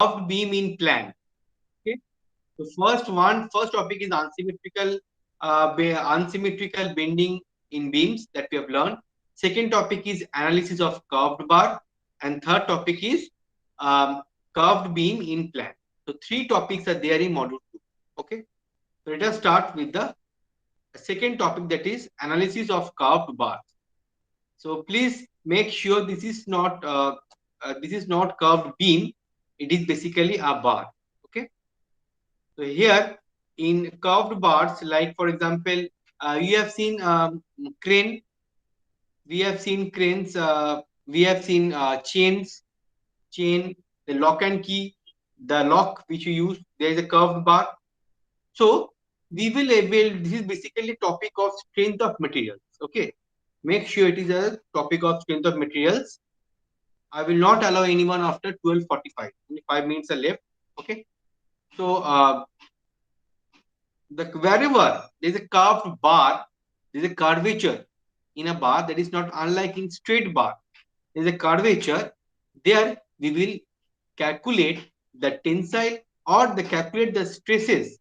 curved beam in plan. Okay. The first topic is unsymmetrical bending in beams that we have learned. Second topic is analysis of curved bar, and third topic is um, curved beam in plan. So three topics are there in module 2. Okay. So let us start with the second topic, that is analysis of curved bars. So please make sure this is not curved beam. It is basically a bar. Okay. So here in curved bars, like for example, you have seen crane. We have seen cranes. We have seen chain, the lock and key, the lock which you use. There is a curved bar. So we will able. This is basically topic of strength of materials. Okay, make sure it is a topic of strength of materials. I will not allow anyone after 12:45. Only 5 minutes are left. Okay, so the wherever there is a curved bar, there is a curvature in a bar, that is not unlike in straight bar. There is a curvature. There we will calculate the tensile or the calculate the stresses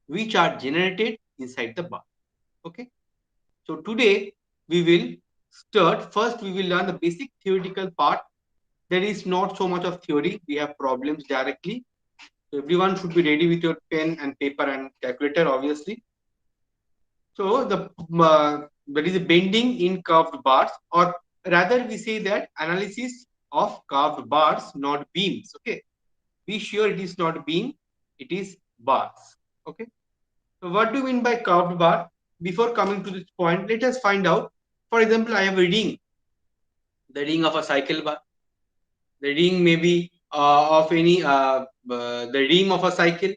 which are generated inside the bar. Okay. So today we will start. First, we will learn the basic theoretical part. There is not so much of theory. We have problems directly. So everyone should be ready with your pen and paper and calculator, obviously. So there is a bending in curved bars, or rather we say that analysis of curved bars, not beams. Okay, be sure it is not beam, it is bars. Okay, so what do you mean by curved bar? Before coming to this point, let us find out. For example, I have a ring, the ring of a cycle bar, the ring maybe of any the ring of a cycle,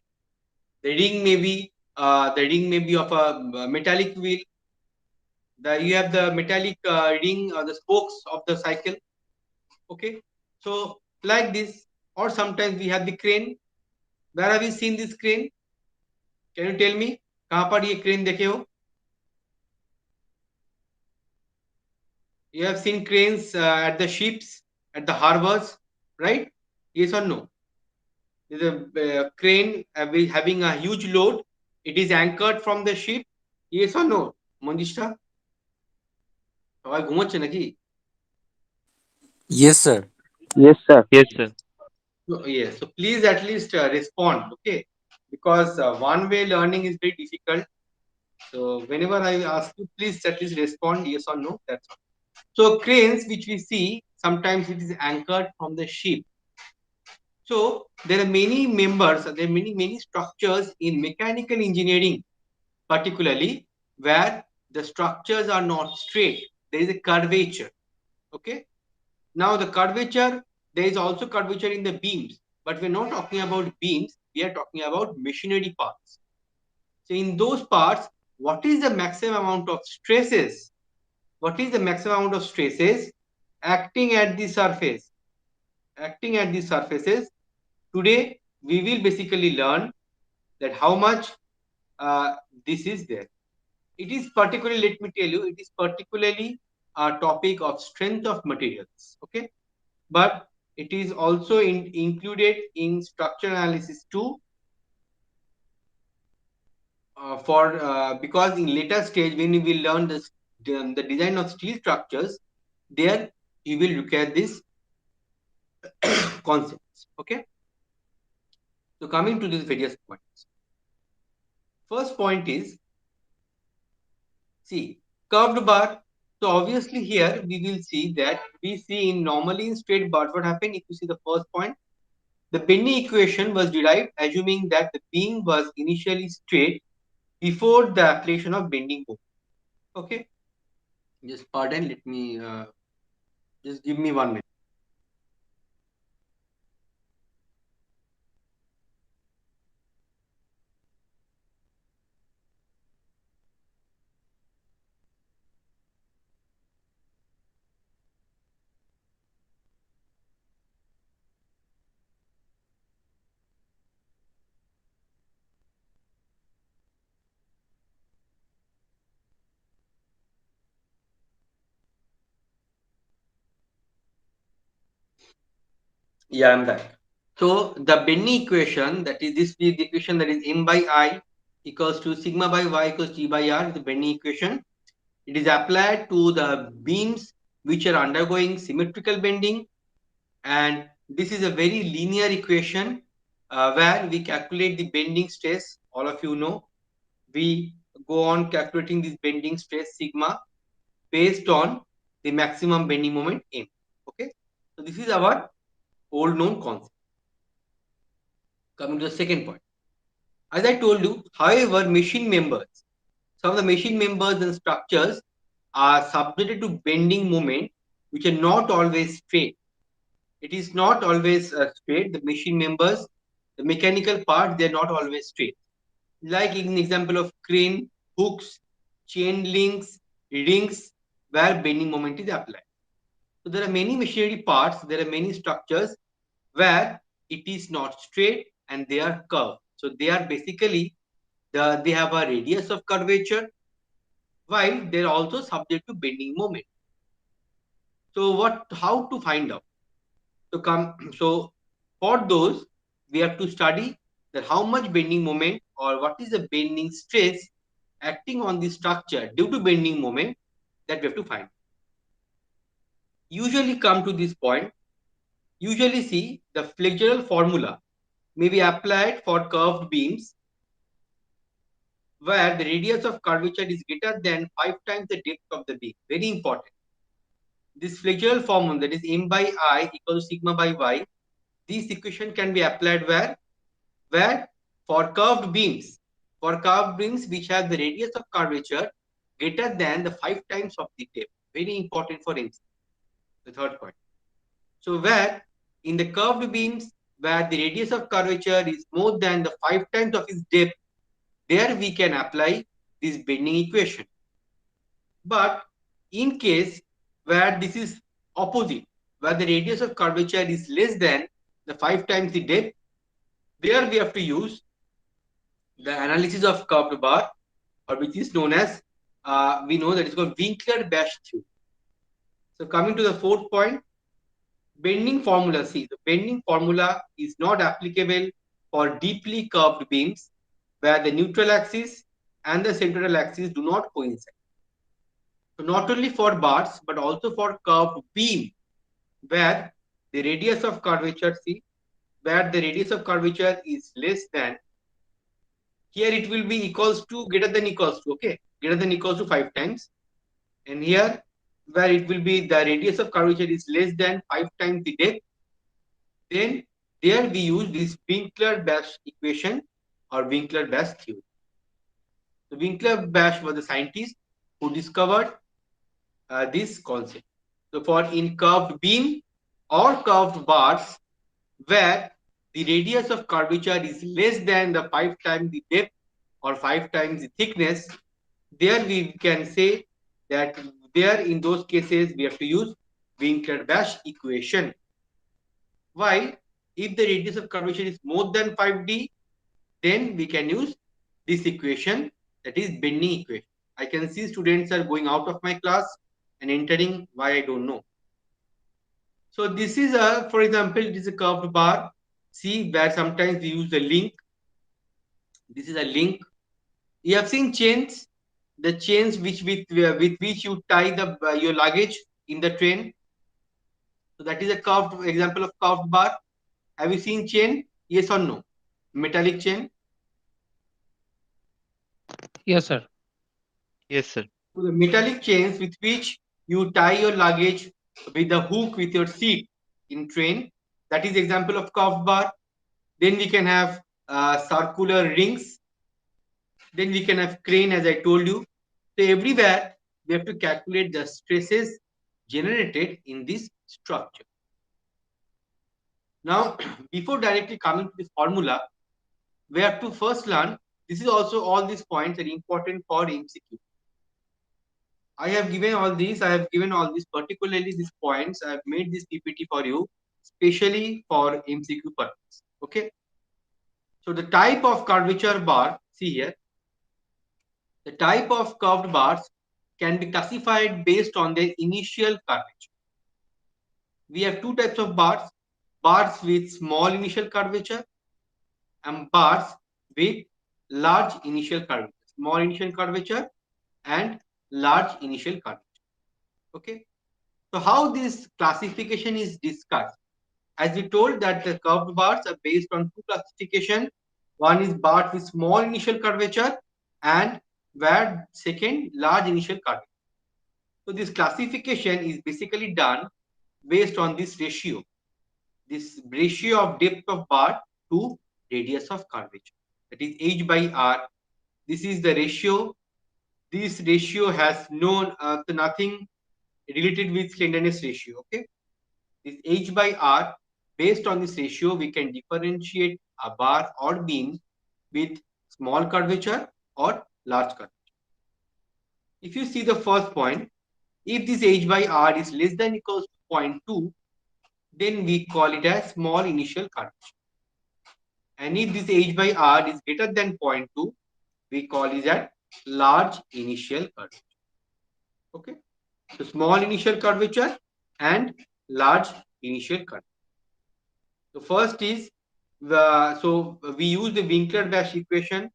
the ring may be of a metallic wheel. You have the metallic ring or the spokes of the cycle. Okay, so like this, or sometimes we have the crane. Where have you seen this crane? Can you tell me? कहाँ पर ये crane देखे हो? You have seen cranes at the ships, at the harbors, right? Yes or no? There's a crane having a huge load. It is anchored from the ship. Yes or no? Manjistha সবাই ঘুমোচ্ছে নাকি? Yes, sir. Yes, sir. Yes, sir. So, yes, so please at least respond, okay? Because one way learning is very difficult. So whenever I ask you, please at least respond yes or no. That's all. So cranes, which we see, sometimes it is anchored from the ship. So there are many members, there are many structures in mechanical engineering, particularly where the structures are not straight. There is a curvature. Okay. Now the curvature, there is also curvature in the beams, but we're not talking about beams. We are talking about machinery parts. So in those parts, what is the maximum amount of stresses? What is the maximum amount of stresses acting at the surface? Acting at the surfaces. Today, we will basically learn that how much uh, this is there. It is particularly, let me tell you, it is particularly a topic of strength of materials. Okay, but it is also included in structural analysis too. For because in later stage when you will learn this the design of steel structures, there you will look at this concepts. Okay, so coming to these various points. First point is, see, curved bar. So obviously here we will see that we see in normally in straight bars what happened. If you see the first point, the bending equation was derived assuming that the beam was initially straight before the application of bending moment. Okay, just pardon, let me just give me 1 minute. Yeah, I'm back. So the bending equation, that is this is the equation, that is m by I equals to sigma by y equals T by R, is the bending equation. It is applied to the beams which are undergoing symmetrical bending, and this is a very linear equation where we calculate the bending stress. All of you know, we go on calculating this bending stress sigma based on the maximum bending moment m. Okay, so this is our old known concept. Coming to the second point, as I told you, however, machine members, some of the machine members and structures are subjected to bending moment which are not always straight. It is not always straight. The machine members, the mechanical part, they are not always straight. Like in example of crane, hooks, chain links, rings, where bending moment is applied. So there are many machinery parts, there are many structures where it is not straight and they are curved. So they are basically they have a radius of curvature, while they are also subject to bending moment. So how to find out? So for those, we have to study that how much bending moment or what is the bending stress acting on the structure due to bending moment, that we have to find. Usually come to this point, usually see the flexural formula may be applied for curved beams where the radius of curvature is greater than 5 times the depth of the beam. Very important. This flexural formula, that is m by I equals sigma by y, this equation can be applied where for curved beams which have the radius of curvature greater than the 5 times of the depth. Very important for MC. The third point. So where in the curved beams where the radius of curvature is more than the 5 times of its depth, there we can apply this bending equation. But in case where this is opposite, where the radius of curvature is less than the 5 times the depth, there we have to use the analysis of curved bar, or which is known as, we know that it's called Winkler-Bash theory. So coming to the fourth point, bending formula. See, the bending formula is not applicable for deeply curved beams where the neutral axis and the central axis do not coincide. So not only for bars but also for curved beam where the radius of curvature, see, where the radius of curvature is less than, here it will be equals to greater than equals to, okay, greater than equals to 5 times, and here where it will be the radius of curvature is less than 5 times the depth, then there we use this Winkler-Bash equation or Winkler-Bash theory. So Winkler-Bash was the scientist who discovered this concept. So for in curved beam or curved bars where the radius of curvature is less than the 5 times the depth or 5 times the thickness, there we can say that there in those cases we have to use Winkler-Bash equation. While if the radius of curvature is more than 5d, then we can use this equation, that is bending equation. I can see students are going out of my class and entering, why I don't know. So this is for example, it is a curved bar. See where sometimes we use the link. This is a link. You have seen chains, the chains which with which you tie the your luggage in the train. So that is a curved example of curved bar. Have you seen chain? Yes or no? Metallic chain. Yes, sir. Yes, sir. So the metallic chains with which you tie your luggage with the hook with your seat in train. That is example of curved bar. Then we can have circular rings. Then we can have crane, as I told you. So everywhere we have to calculate the stresses generated in this structure. Now, before directly coming to this formula, we have to first learn. This is also all these points are important for MCQ. I have given all these. I have given all these, particularly these points. I have made this PPT for you, specially for MCQ purpose. Okay. So the type of curvature bar, see here, the type of curved bars can be classified based on their initial curvature. We have two types of bars. bars with small initial curvature and bars with large initial curvature, small initial curvature and large initial curvature. Okay. So how this classification is discussed? As we told that the curved bars are based on two classification. One is bars with small initial curvature and where second large initial curvature. So this classification is basically done based on this ratio of depth of bar to radius of curvature. That is h by r. This is the ratio. This ratio has nothing related with slenderness ratio. Okay, this h by r. Based on this ratio, we can differentiate a bar or beam with small curvature or large curvature. If you see the first point, if this h by r is less than equals to 0.2, then we call it as small initial curvature. And if this h by r is greater than 0.2, we call it as large initial curvature. Okay, so small initial curvature and large initial curvature. So first is so we use the Winkler-Bash equation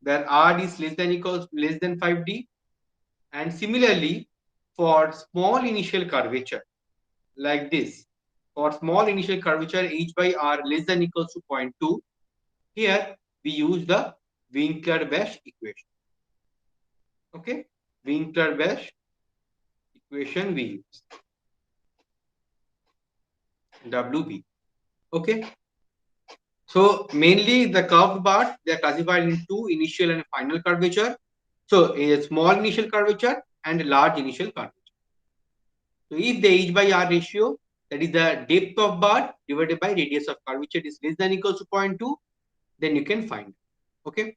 where r is less than 5d, and similarly for small initial curvature like this, for small initial curvature h by r less than equals to 0.2, here we use the Winkler-Bash equation. Okay, Winkler-Bash equation we use WB. Okay, so mainly the curved bars, they are classified into initial and final curvature. So a small initial curvature and a large initial curvature. So if the h by r ratio, that is the depth of bar divided by radius of curvature, is less than equals to 0.2, then you can find. Okay.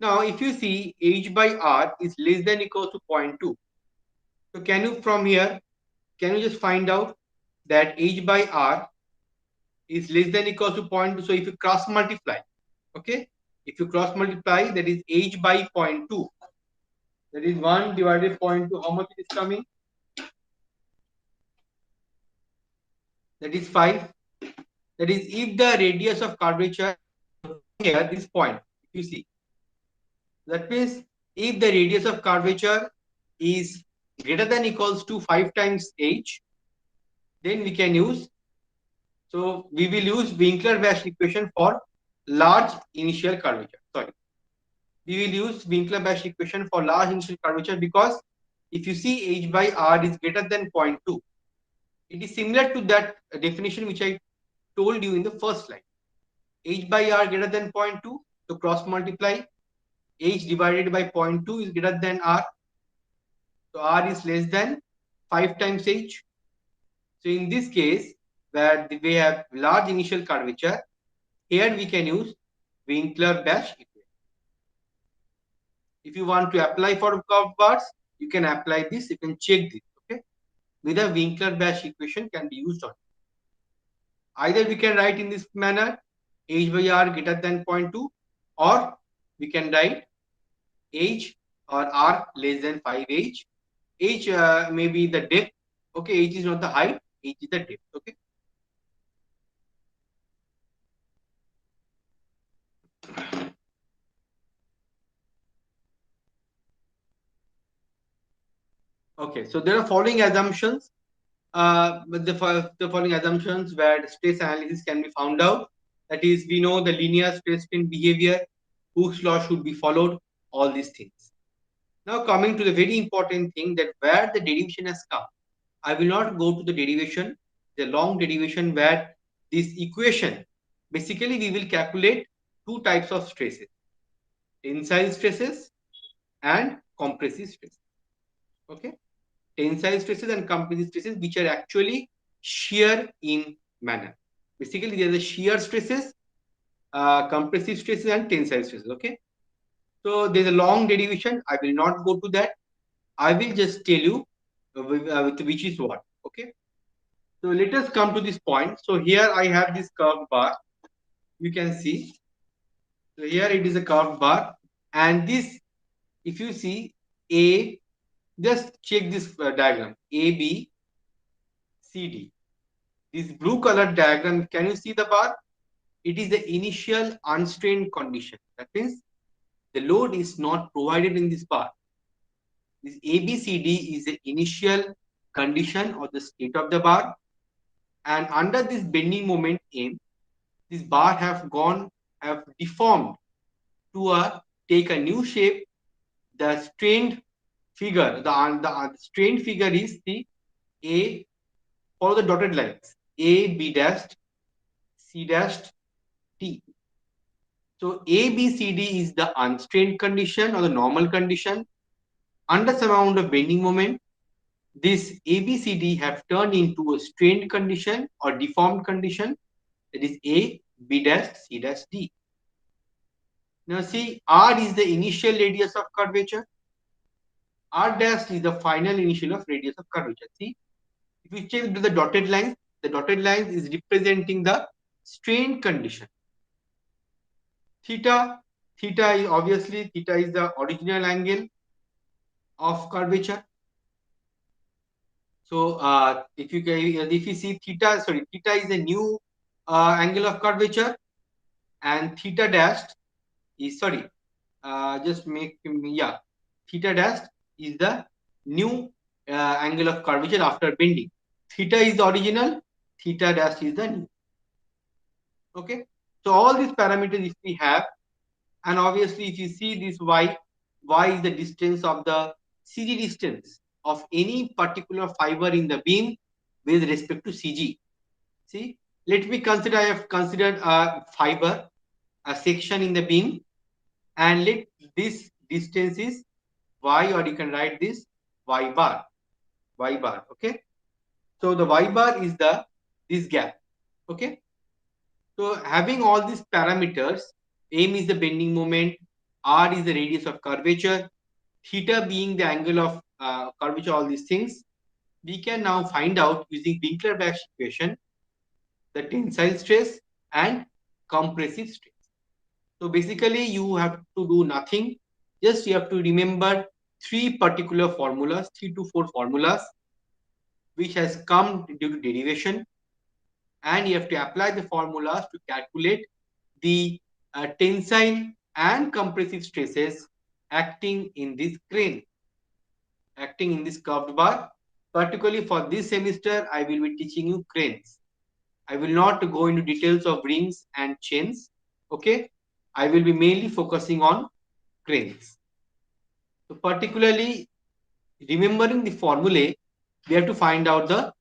Now if you see h by r is less than equals to 0.2, so can you from here, can you just find out that h by r is less than equals to 0.2? So if you cross multiply, okay, if you cross multiply, that is h by 0.2, that is 1 divided 0.2, how much it is coming? That is 5. That is if the radius of curvature from here, this point, if you see, that means if the radius of curvature is greater than equals to 5 times h, then we can use, so we will use Winkler-Bash equation for large initial curvature. Sorry, we will use Winkler-Bash equation for large initial curvature because if you see h by r is greater than 0.2, it is similar to that definition which I told you in the first slide. H by r greater than 0.2, so cross multiply, h divided by 0.2 is greater than r, so r is less than 5 times h. So in this case, where we have large initial curvature, here we can use Winkler-Bash equation. If you want to apply for curved bars, you can apply this, you can check this, okay? With a Winkler-Bash equation can be used on. Either we can write in this manner, h by r greater than 0.2, or we can write h or r less than 5h. H may be the depth, okay? H is not the height, h is the depth, okay? Okay, so there are following assumptions. The following assumptions where the stress analysis can be found out. That is, we know the linear stress strain behavior, Hooke's law should be followed, all these things. Now coming to the very important thing, that where the derivation has come. I will not go to the derivation, the long derivation where this equation, basically we will calculate two types of stresses, tensile stresses and compressive stresses. Okay, tensile stresses and compressive stresses, which are actually shear in manner. Basically, there are the shear stresses, compressive stresses, and tensile stresses. Okay, so there's a long derivation. I will not go to that. I will just tell you with which is what. Okay, so let us come to this point. So here I have this curved bar. You can see. So here it is a curved bar, and this, if you see A, just check this diagram A, B, C, D. This blue colored diagram, can you see the bar? It is the initial unstrained condition. That means the load is not provided in this bar. This ABCD is the initial condition or the state of the bar. And under this bending moment M, this bar have deformed to take a new shape. The strained figure, the strained figure is the A, follow the dotted lines, A, B dashed, C dashed, T. So A, B, C, D is the unstrained condition or the normal condition. Under some amount of bending moment, this A, B, C, D have turned into a strained condition or deformed condition. That is A, B dash, C dash, D. Now see, R is the initial radius of curvature. R dash is the final initial of radius of curvature. See, if you check the dotted line is representing the strained condition. Theta is obviously the original angle of curvature. So if you see theta is a new angle of curvature, and theta dashed is theta dashed is the new angle of curvature after bending. Theta is the original, theta dash is the new. Okay, so all these parameters if we have, and obviously if you see this y is the distance of the CG distance of any particular fiber in the beam with respect to CG. See, let me consider, I have considered a fiber, a section in the beam, and let this distance is y, or you can write this y bar. Okay, so the y bar is this gap. Okay, so having all these parameters, m is the bending moment, r is the radius of curvature, theta being the angle of curvature, all these things, we can now find out using Winkler-Bach equation the tensile stress and compressive stress. So basically you have to do nothing, just you have to remember three to four formulas which has come due to derivation, and you have to apply the formulas to calculate the tensile and compressive stresses acting in this crane, acting in this curved bar. Particularly for this semester, I will be teaching you cranes. I will not go into details of rings and chains. Okay, I will be mainly focusing on cranes. So particularly remembering the formulae, we have to find out the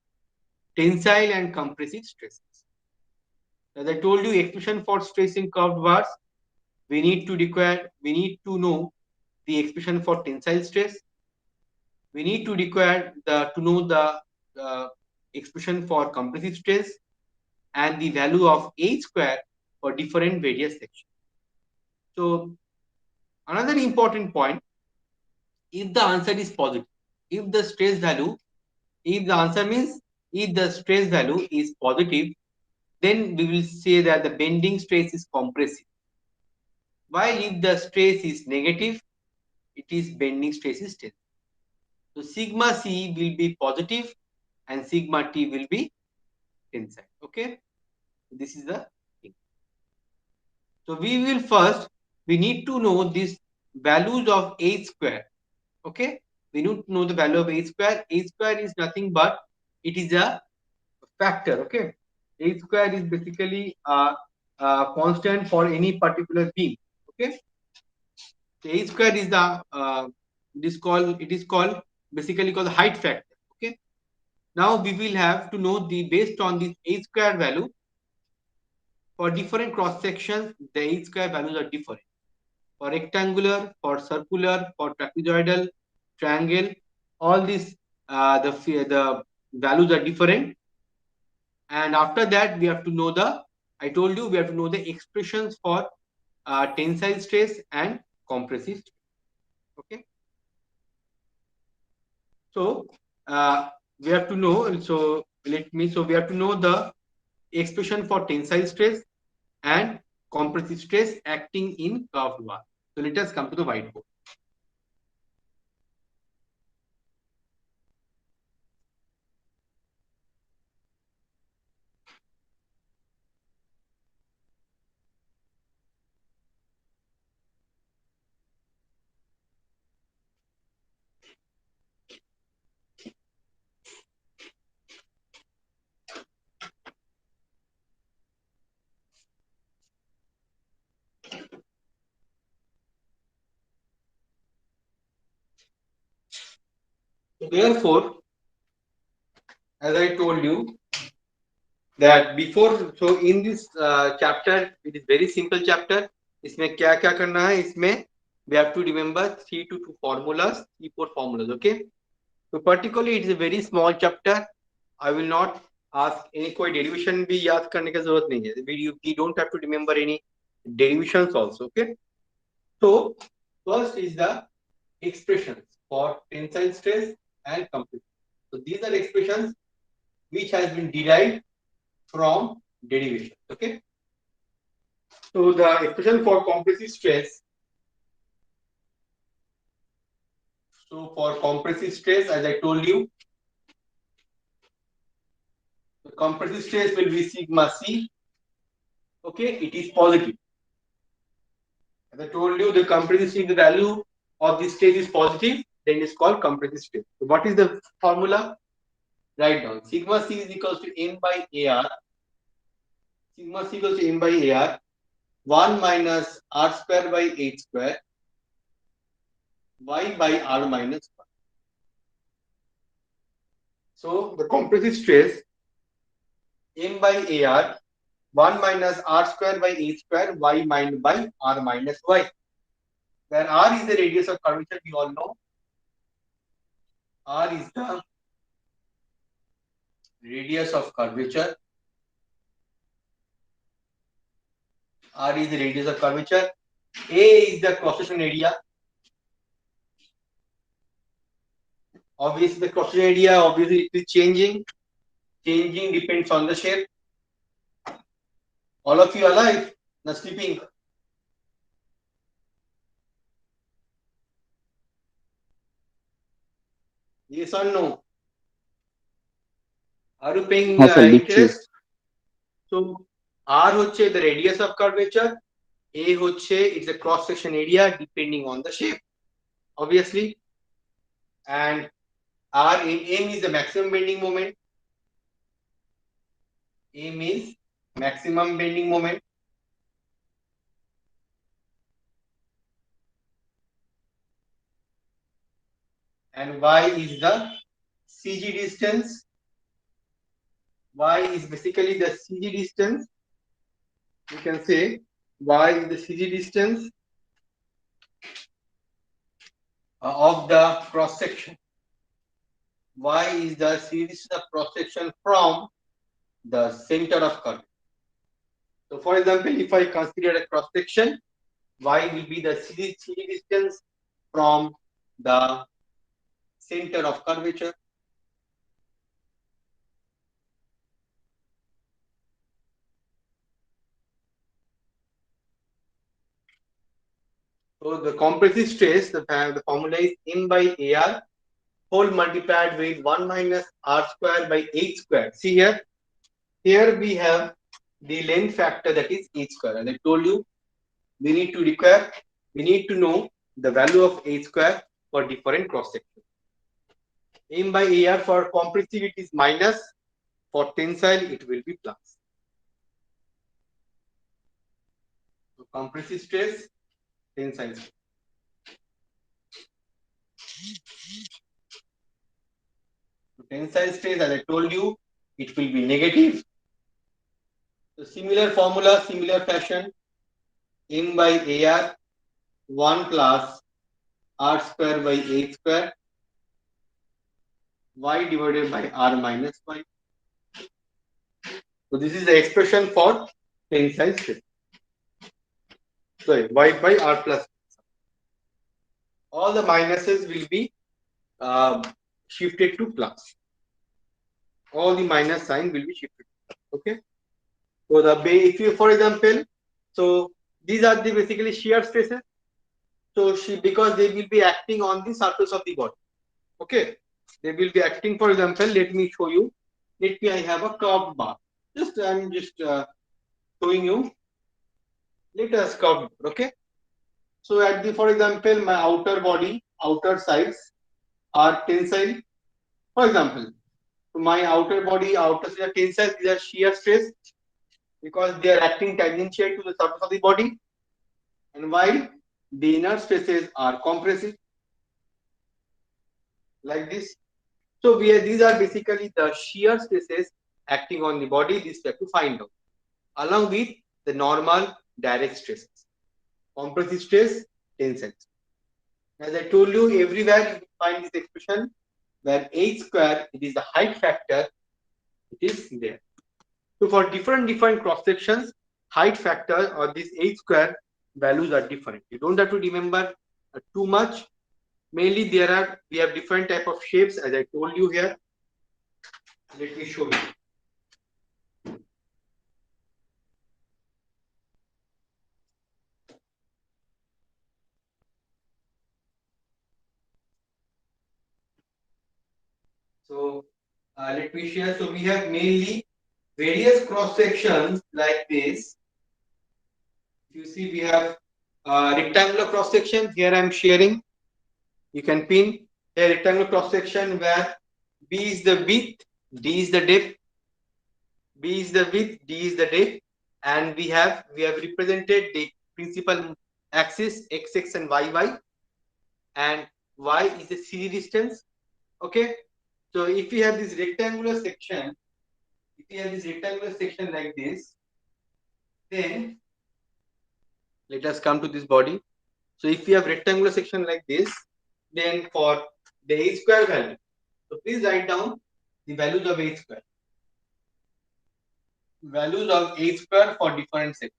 tensile and compressive stresses. As I told you, expression for stress in curved bars, we need to know the expression for tensile stress. We need to know the expression for compressive stress and the value of H square for different various sections. So another important point, if the answer is positive, if the stress value, if the answer means if the stress value is positive, then we will say that the bending stress is compressive. While if the stress is negative, it is bending stress is tensile. So sigma C will be positive and sigma T will be tensile. Okay, this is the thing. So we need to know these values of H square. Okay, we need to know the value of H square. H square is nothing but it is a factor. Okay, H square is basically a constant for any particular beam. Okay, so H square is the it is called basically called the height factor. Okay, now we will have to know the based on this H square value for different cross sections, the H square values are different. For rectangular, for circular, for trapezoidal, triangle, all these the values are different. And after that, we have to know I told you we have to know the expressions for tensile stress and compressive stress. Okay. So we have to know. So we have to know the expression for tensile stress and compressive stress acting in curved bar. So let us come to the whiteboard. Therefore, as I told you that before, so in this chapter, it is very simple chapter. इसमें क्या क्या करना है? इसमें we have to remember 3 to 2 formulas, 3-4 formulas. Okay. So particularly, it is a very small chapter. I will not ask any कोई derivation भी याद करने की जरूरत नहीं है. We don't have to remember any derivations also. Okay. So first is the expressions for tensile stress and compression. So these are expressions which has been derived from derivation. Okay. So the expression for compressive stress. So for compressive stress, as I told you, the compressive stress will be sigma c. Okay, it is positive. As I told you, the compressive stress, the value of this stress is positive, then it's called compressive stress. So what is the formula? Write down. Sigma c is equals to m by ar. Sigma c equals to m by ar. 1 minus r square by h square y by r minus 1. So the compressive stress m by ar 1 minus r square by h square y minus by r minus y. Where r is the radius of curvature, we all know. R is the radius of curvature. R is the radius of curvature. A is the cross-section area. Obviously, the cross-section area, obviously, it is changing. Changing depends on the shape. All of you alive? Not sleeping? Yes or no? Are you paying interest? So, R hoche the radius of curvature. A hoche it's the cross-section area depending on the shape. Obviously. And R in M is the maximum bending moment. M is maximum bending moment. And Y is the CG distance. Y is basically the CG distance. You can say Y is the CG distance of the cross section. Y is the CG distance of cross section from the center of curve. So, for example, if I consider a cross section, Y will be the CG distance from the center of curvature. So the compressive stress, the formula is m by ar whole multiplied with 1 minus r square by h square. See here, here we have the length factor, that is h square. As I told you, we need to know the value of h square for different cross sections. M by ar for compressive it is minus, for tensile it will be plus. So compressive stress, tensile stress. So tensile stress, as I told you, it will be negative. So similar formula, similar fashion, m by ar 1 plus r square by h square y divided by r minus y. So this is the expression for tensile stress. Sorry, y by r plus. All the minuses will be shifted to plus. All the minus sign will be shifted. Okay. So the if you, for example, so these are the basically shear stresses. So because they will be acting on the surface of the body. Okay. They will be acting. For example, let me show you. Let me. I have a curved bar. I'm just showing you. Let us curved. Okay. So at the, for example, my outer body, outer sides are tensile. For example, so my outer body, outer side are tensile. These are shear stress because they are acting tangential to the surface of the body, and while the inner stresses are compressive, like this. So these are basically the shear stresses acting on the body. This we have to find out, along with the normal direct stresses, compressive stress, tensile. As I told you, everywhere you will find this expression where h square, it is the height factor, it is there. So for different cross sections, height factor or this h square values are different. You don't have to remember too much. Mainly we have different type of shapes, as I told you here. Let me show you. So let me share. So we have mainly various cross sections like this. If you see, we have rectangular cross section. Here I am sharing. You can pin a rectangular cross section where B is the width, D is the depth, B is the width, D is the depth, and we have represented the principal axis x and y, and y is the CD distance. Okay, so if we have this rectangular section, like this, then let us come to this body. So if we have rectangular section like this, then for the h square value, so please write down the values of h square. Values of h square for different sections.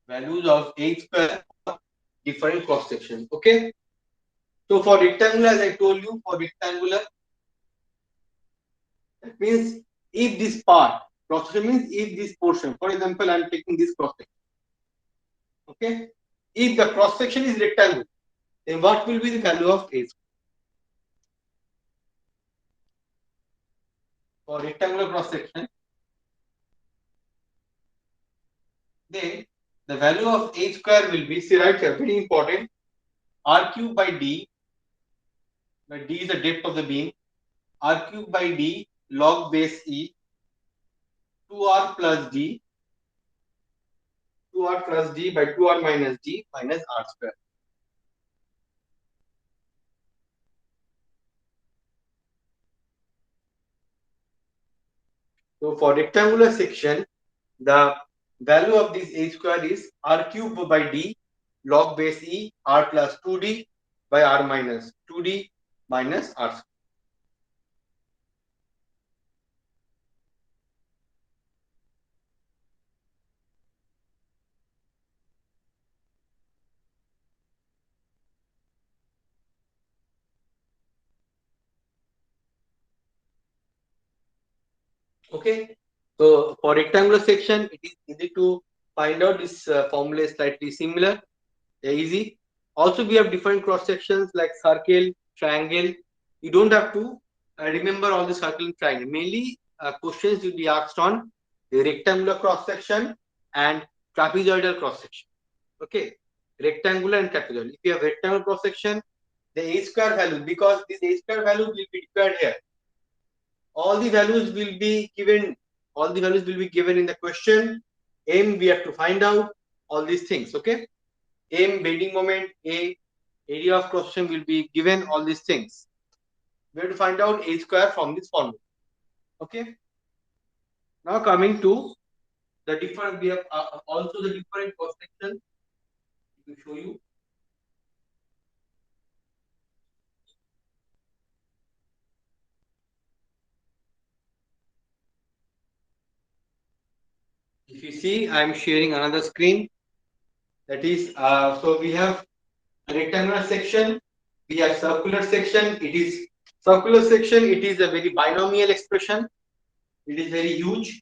Values of h square for different cross sections. Okay. So for rectangular, as I told you, for rectangular, that means if this part, cross section means if this portion, for example, I am taking this cross section. Okay. If the cross section is rectangular, then what will be the value of h square? For rectangular cross section, then the value of h square will be, see right here, very important, r cube by d, where d is the depth of the beam, r cube by d log base e, 2r plus d, 2r plus d by 2r minus d minus r square. So for rectangular section, the value of this h square is r cube by d log base e r plus 2d by r minus 2d minus r square. Okay. So for rectangular section, it is easy to find out. This formula is slightly similar. Easy. Also, we have different cross sections like circle, triangle. You don't have to remember all the circle and triangle. Mainly, questions will be asked on the rectangular cross section and trapezoidal cross section. Okay, rectangular and trapezoidal. If you have rectangular cross section, the h square value, because this h square value will be required here. All the values will be given. All the values will be given in the question. M we have to find out all these things. Okay. M bending moment, A, area of cross section will be given, all these things. We have to find out h square from this formula. Okay. Now coming to the different, we have also the different cross section to show you. If you see, I am sharing another screen. That is, so we have a rectangular section, we have circular section. It is circular section. It is a very binomial expression. It is very huge.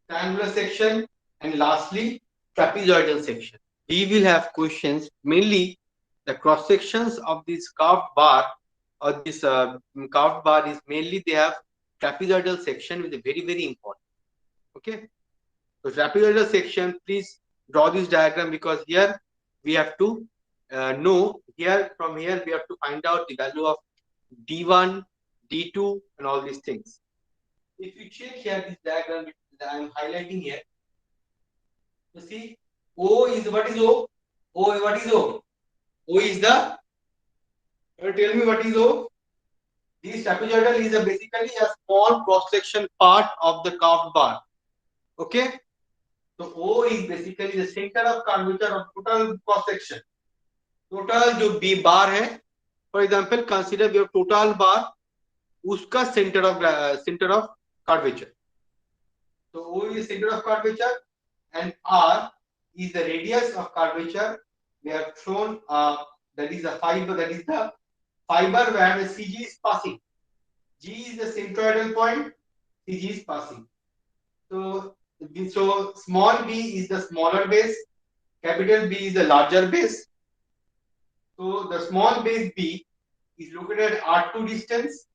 Triangular section, and lastly trapezoidal section. We will have questions mainly the cross sections of this curved bar, or this curved bar is mainly they have trapezoidal section with a very important. Okay, so trapezoidal section, please draw this diagram, because here we have to know, here from here we have to find out the value of d1, d2 and all these things. If you check here this diagram that I am highlighting here, So see, O is what is O? O, what is O? O is the, tell me what is O? This trapezoidal is basically a small cross section part of the curved bar. Okay. So O is basically the center of curvature of total cross section. Total जो B bar है, for example consider your total bar, उसका centre of curvature. So O is center of curvature and R is the radius of curvature. We have shown that is the fiber, that is the fiber where the CG is passing. G is the centroidal point, CG is passing. So small b is the smaller base, capital B is the larger base. So the small base B is located at R2 distance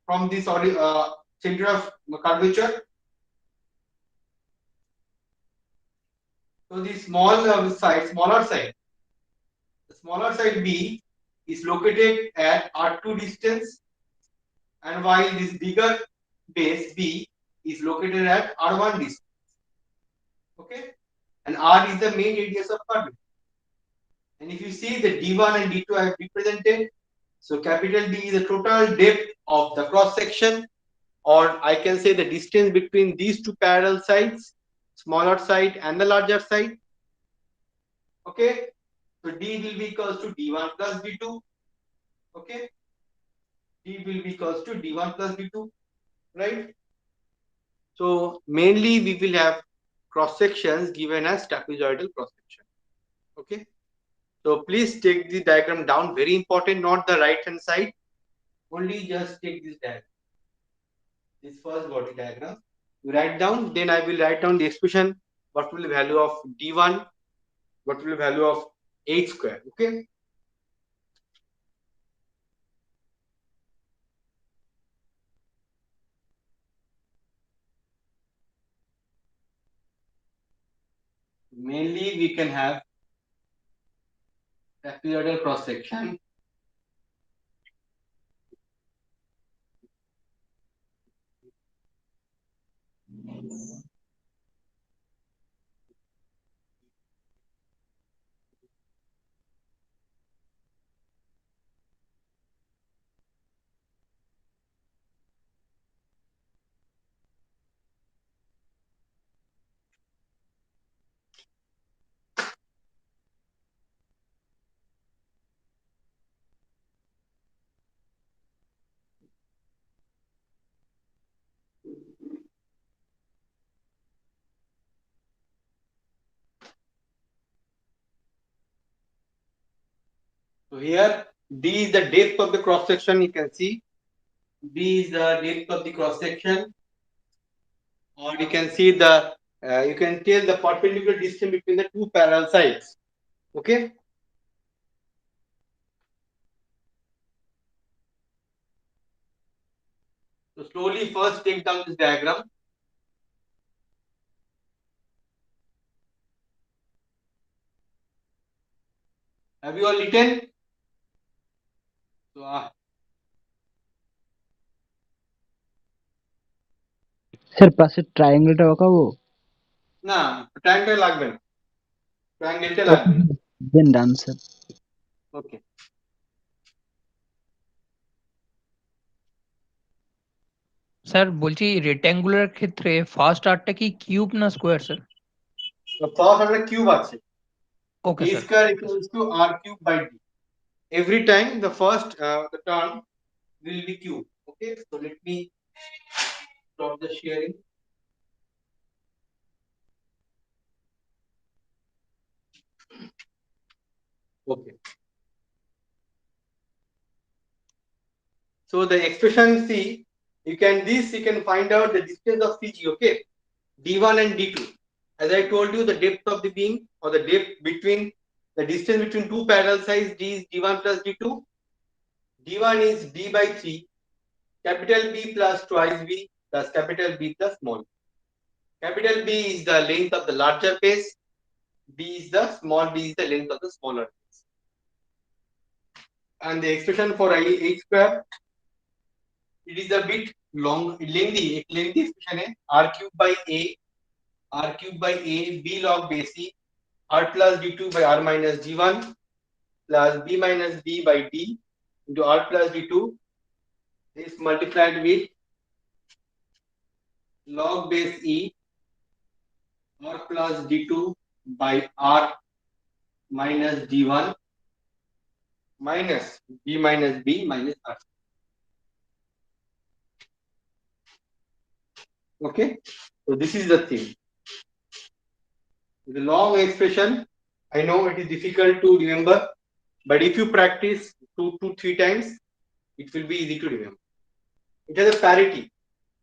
from this center of curvature. So the smaller side, the smaller side B is located at R2 distance, and while this bigger base B is located at R1 distance. Okay, and R is the main radius of curvature. And if you see the D1 and D2 I have represented, so capital D is the total depth of the cross section, or I can say the distance between these two parallel sides, smaller side and the larger side. Okay, so D will be equals to D1 plus D2. Okay, D will be equals to D1 plus D2, right? So mainly we will have cross sections given as trapezoidal cross section. Okay, so please take the diagram down, very important, not the right hand side, only just take this diagram, this first body diagram. You write down, then I will write down the expression, what will be the value of D1, what will be the value of H square. Okay. Mainly we can have trapezoidal cross section. So here D is the depth of the cross section. You can see D is the depth of the cross section, or you can see the you can tell the perpendicular distance between the two parallel sides. Okay. So slowly first take down this diagram. Have you all written? So sir পাশের ট্রায়াঙ্গেলটা আঁকাবো? না, triangle লাগবে না, ট্রায়াঙ্গেলটা লাগবে না। দেন done sir. Okay, sir বলছি rectangular ক্ষেত্রে first আর্টটা কি cube না স্কোয়ার স্যার? তো ফার্স্ট একটা কিউব আছে, ওকে a sir. square equals to r cube by d. Every time the first the term will be cube. Okay, so let me stop the sharing. Okay, so the expression C, you can find out the distance of CG. Okay, D1 and D2. As I told you, the depth of the beam, or the depth between the distance between two parallel sides, D is D1 plus D2. D1 is B by 3, capital B plus twice B plus capital B plus small. Capital B is the length of the larger base, B is the small b is the length of the smaller base. And the expression for H square, it is a bit lengthy expression है, r cube by a, r cube by a b log base c r plus d2 by r minus d1 plus b minus b by d into r plus d2 is multiplied with log base e r plus d2 by r minus d1 minus b minus b minus r. Okay, so this is the thing. The long expression, I know it is difficult to remember, but if you practice 2 to 3 times, it will be easy to remember. It has a parity.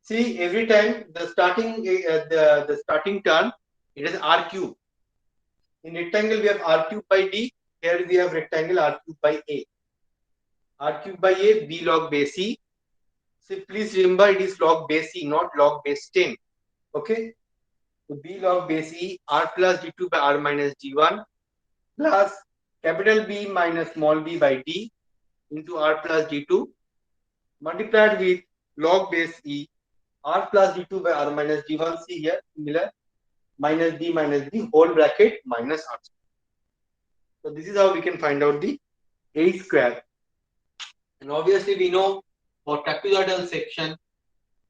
See, every time the starting term, it is r cube. In rectangle, we have r cube by d. Here we have rectangle r cube by a. R cube by a, b log base c. So please remember, it is log base c, not log base 10. Okay. So b log base e r plus d2 by r minus d1 plus capital B minus small b by d into r plus d2 multiplied with log base e r plus d2 by r minus d1. See here, similar, minus d whole bracket minus r. So this is how we can find out the a square. And obviously we know for trapezoidal section,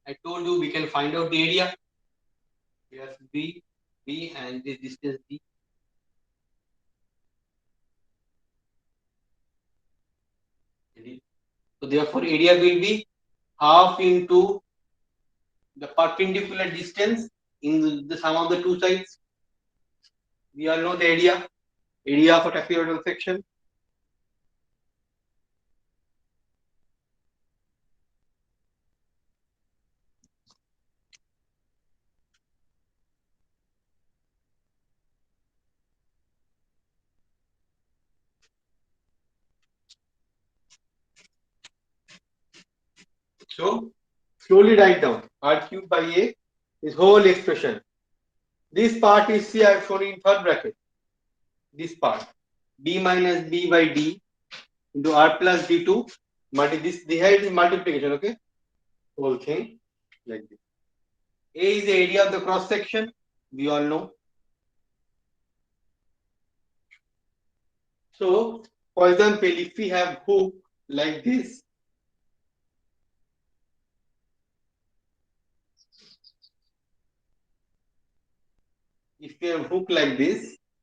I told you we can find out the area. Here's b and this distance d. So therefore area will be half into the perpendicular distance in the sum of the two sides. We all know the area for trapezoidal section. So slowly write down r cube by a is whole expression. This part is, see, I have shown in third bracket. This part b minus b by d into r plus d2 this here is multiplication. Okay, whole thing like this. A is the area of the cross section, we all know. So for example, if we have hook like this,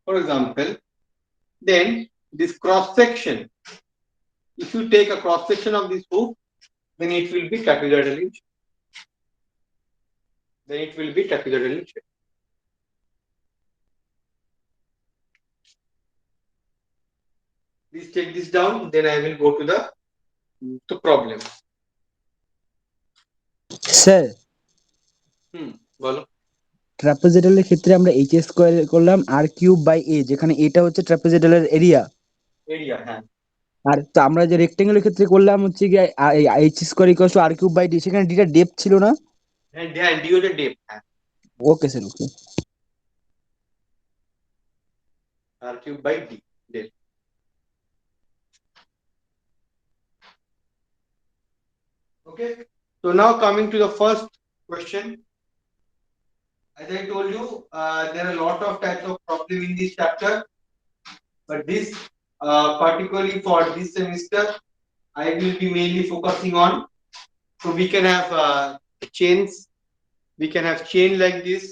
for example, then this cross section, if you take a cross section of this hook, then it will be trapezoidal in shape. Please take this down, then I will go to the problem. Sir বলো। ট্রাপিজয়েডালের ক্ষেত্রে আমরা H square করলাম আর cube by এ, যেখানে এটা হচ্ছে ট্রাপিজয়েডালের area. হ্যাঁ। আর তো আমরা যে রেক্টেঙ্গেলের ক্ষেত্রে করলাম হচ্ছে কি H square equals to R cube by D, সেখানে ডিটা ডেপথ ছিল না? হ্যাঁ, ডি হচ্ছে ডেপথ। হ্যাঁ, okay sir, okay. R cube by D depth. Okay, so now coming to the first question. As I told you, there are a lot of types of problem in this chapter, but this particularly for this semester, I will be mainly focusing on. So we can have chains. We can have chain like this.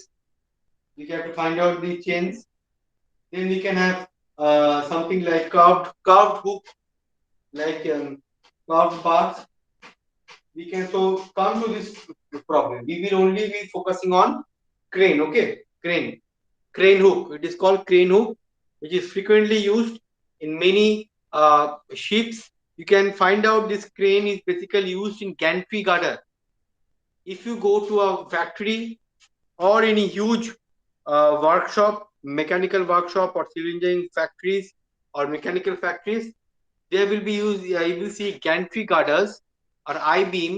We have to find out the chains. Then we can have something like curved hook, like curved path. We can so come to this problem. We will only be focusing on crane. Okay, crane hook. It is called crane hook, which is frequently used in many ships. You can find out this crane is basically used in gantry girder. If you go to a factory or any huge workshop, mechanical workshop or civil engineering factories or mechanical factories, there will be used. You will see gantry girders or I-beam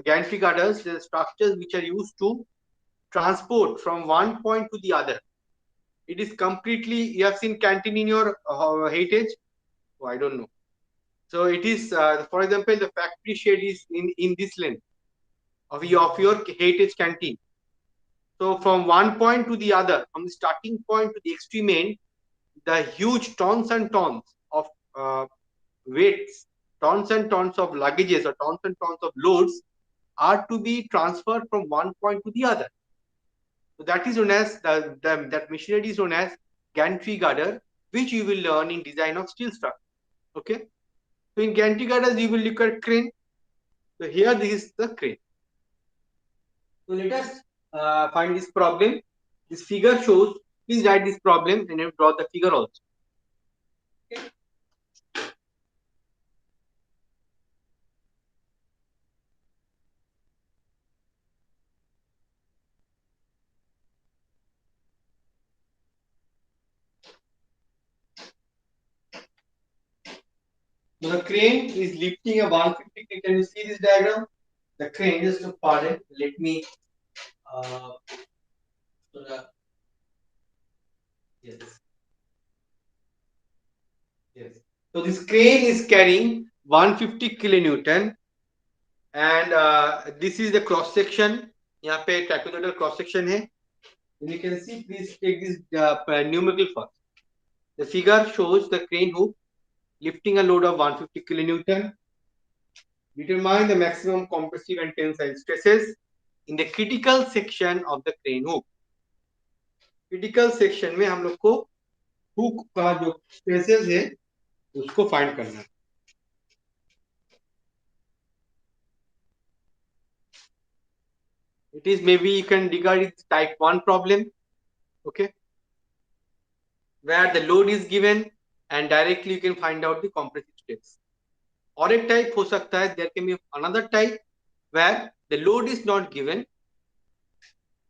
gantry girders. The structures which are used to transport from one point to the other. It is completely. You have seen canteen in your heritage. Oh, I don't know. So it is, for example, the factory shed is in this length of your heritage canteen. So from one point to the other, from the starting point to the extreme end, the huge tons and tons of weights, tons and tons of luggages or tons and tons of loads are to be transferred from one point to the other. So that is known as that machinery is known as gantry girder, which you will learn in design of steel structure. Okay. So in gantry girders, you will look at crane. So here this is the crane. So let us find this problem. This figure shows. Please write this problem and then draw the figure also. Okay. So the crane is lifting a 150. Can you see this diagram? The crane, just to pardon, let me. Uh, so the, yes, yes. So this crane is carrying 150 kilonewton, and this is the cross section. यहाँ पे trapezoidal cross section है. And you can see. Please take this numerical first. The figure shows the crane hook lifting a load of 150 kilonewton. Determine the maximum compressive and tensile stresses in the critical section of the crane hook. Critical section में हम लोग को hook का जो stresses है उसको find करना है. It is maybe you can regard it type 1 problem, okay, where the load is given and directly you can find out the compressive stress. और एक type हो सकता है, there can be another type where the load is not given,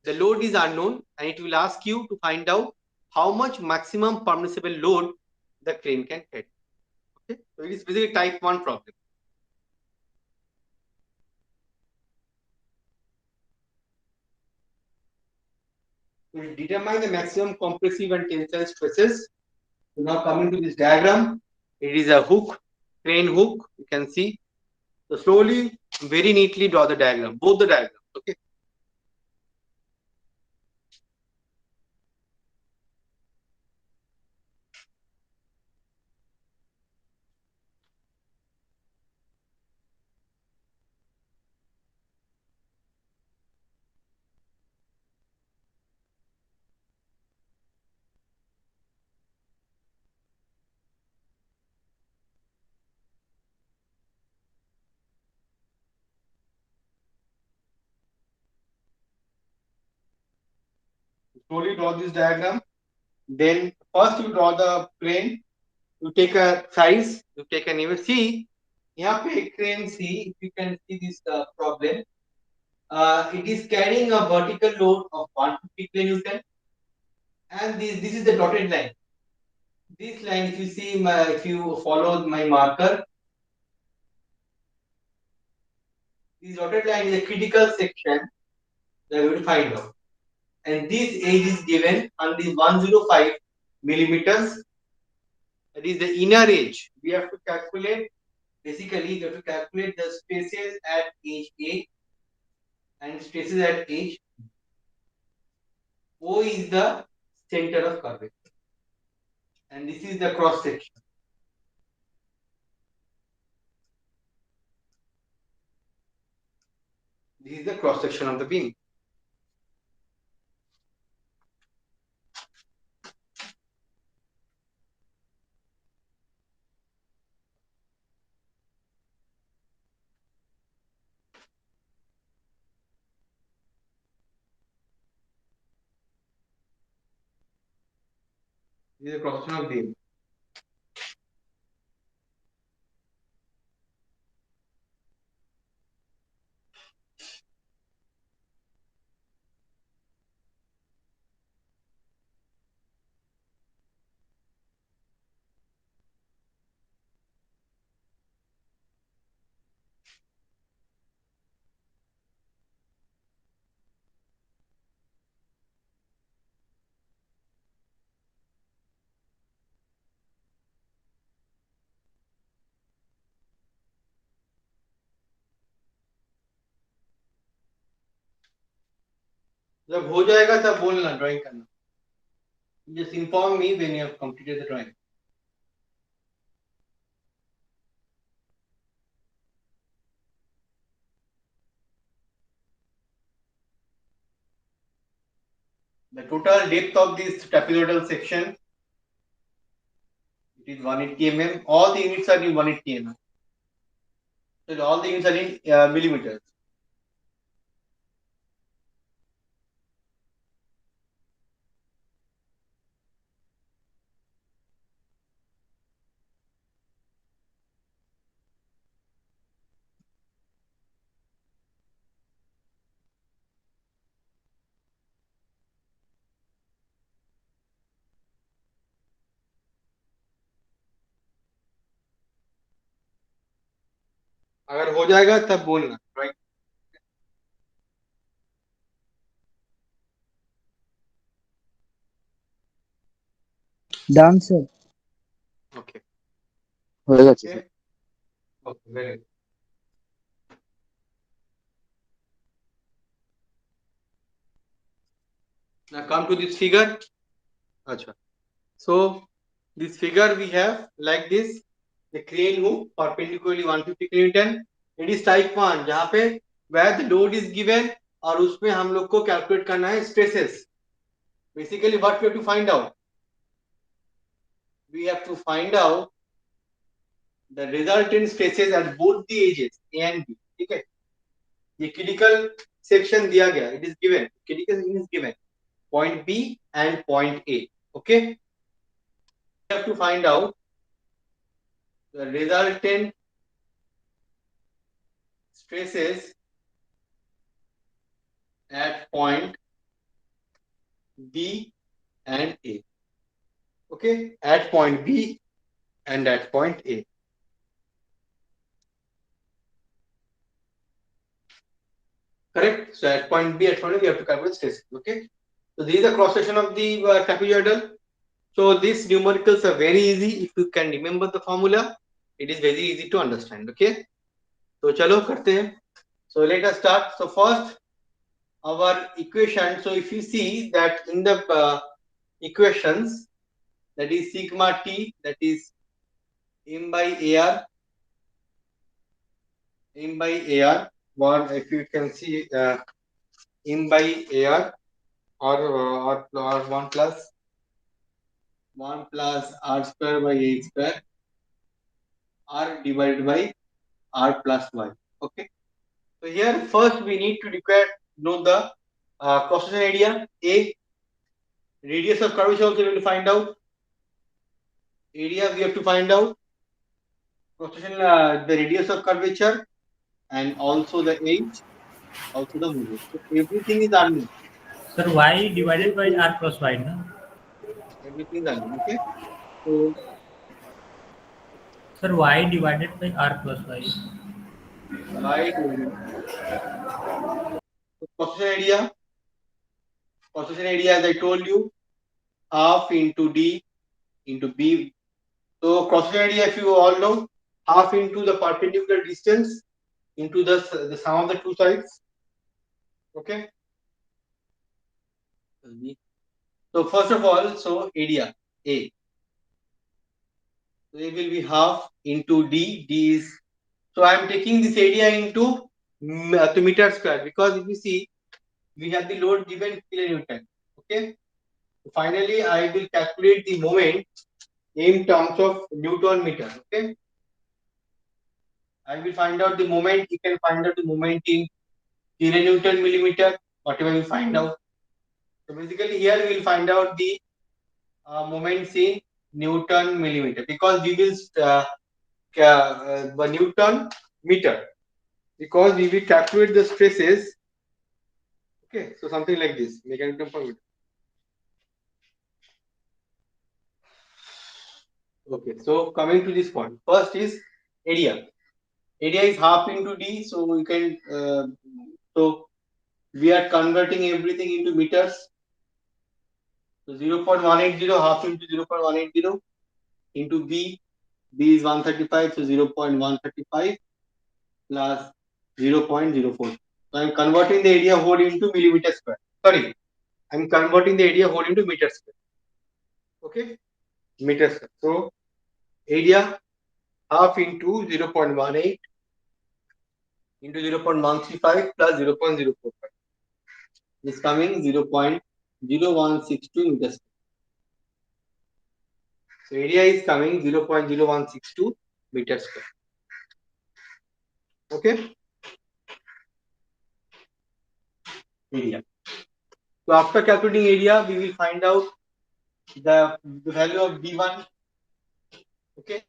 the load is unknown, and it will ask you to find out how much maximum permissible load the crane can carry. Okay, so it is basically type 1 problem. We determine the maximum compressive and tensile stresses. So now coming to this diagram, it is a hook, crane hook, you can see. So slowly, very neatly draw the diagram, both the diagrams, okay. Slowly draw this diagram. Then first you draw the crane. You take a size. You take an image. See, यहाँ पे crane. See, if you can see this problem. It is carrying a vertical load of 150 kilonewton, and this is the dotted line. This line, if you see if you follow my marker, this dotted line is a critical section that we will find out. And this age is given on the 105 millimeters. That is the inner age. We have to calculate, basically, you have to calculate the stresses at age A and stresses at age O is the center of curvature. And this is the cross section. This is the cross section of the beam. This is the cross section of beam. जब हो जाएगा तब बोलना drawing करना. Just inform me when you have completed the drawing. The total depth of this trapezoidal section, it is 180 mm. All the units are in 180 mm. So all the units are in millimeters. अगर हो जाएगा तब बोलना, right? Done, sir. Okay. হয়ে গেছে Okay. Okay. Very good. Now come to this figure. Acha. So this figure we have like this. The crane hook perpendicularly 150 kilonewton. It is type 1 जहाँ पे where the load is given और उसमें हम लोग को calculate करना है stresses. Basically what we have to find out? We have to find out the resultant stresses at both the edges A and B. ठीक है? ये critical section दिया गया. It is given. Critical section is given. Point B and point A. Okay? We have to find out the resultant stresses at point B and A. Okay, at point B and at point A. Correct. So at point B, at point A, we have to calculate stresses. Okay. So this is the cross section of the trapezoidal. So these numericals are very easy. If you can remember the formula, it is very easy to understand. Okay. So chalo karte hain. So let us start. So first, our equation. So if you see that in the equations, that is sigma t, that is m by ar, one if you can see m by ar or 1 plus r square by a square r divided by r plus y. Okay. So here first we need to know the cross section area A, radius of curvature also we will find out. Area we have to find out. Cross section the radius of curvature and also the age, also the movement. So everything is unknown. Sir, y divided by r plus y, no? Everything is unknown. Okay. So Sir, y divided by r plus y. y divided. So cross section area as I told you, half into D into B. So cross section area, if you all know, half into the perpendicular distance into the sum of the two sides. Okay. So first of all, so area A. So it will be half into D. D is, so I am taking this area into meter square because if you see, we have the load given kilonewton. Okay. So finally, I will calculate the moment in terms of Newton meter. Okay. I will find out the moment. You can find out the moment in kilonewton millimeter, whatever you find out. So basically, here we will find out the moments in Newton millimeter because we will Newton meter because we will calculate the stresses. Okay, so something like this, mechanical per meter. Okay, so coming to this point, first is area. Area is half into D, so we can so we are converting everything into meters. So 0.180 half into 0.180 into B. B is 135, so 0.135 plus 0.04. So I am converting the area whole into millimeter square. Sorry, I'm converting the area whole into meter square. Okay, meter square. So area half into 0.18 into 0.135 plus 0.045 is coming 0.0162 meters. So area is coming 0.0162 meters square. Okay, area. So after calculating area, we will find out the value of d1. Okay,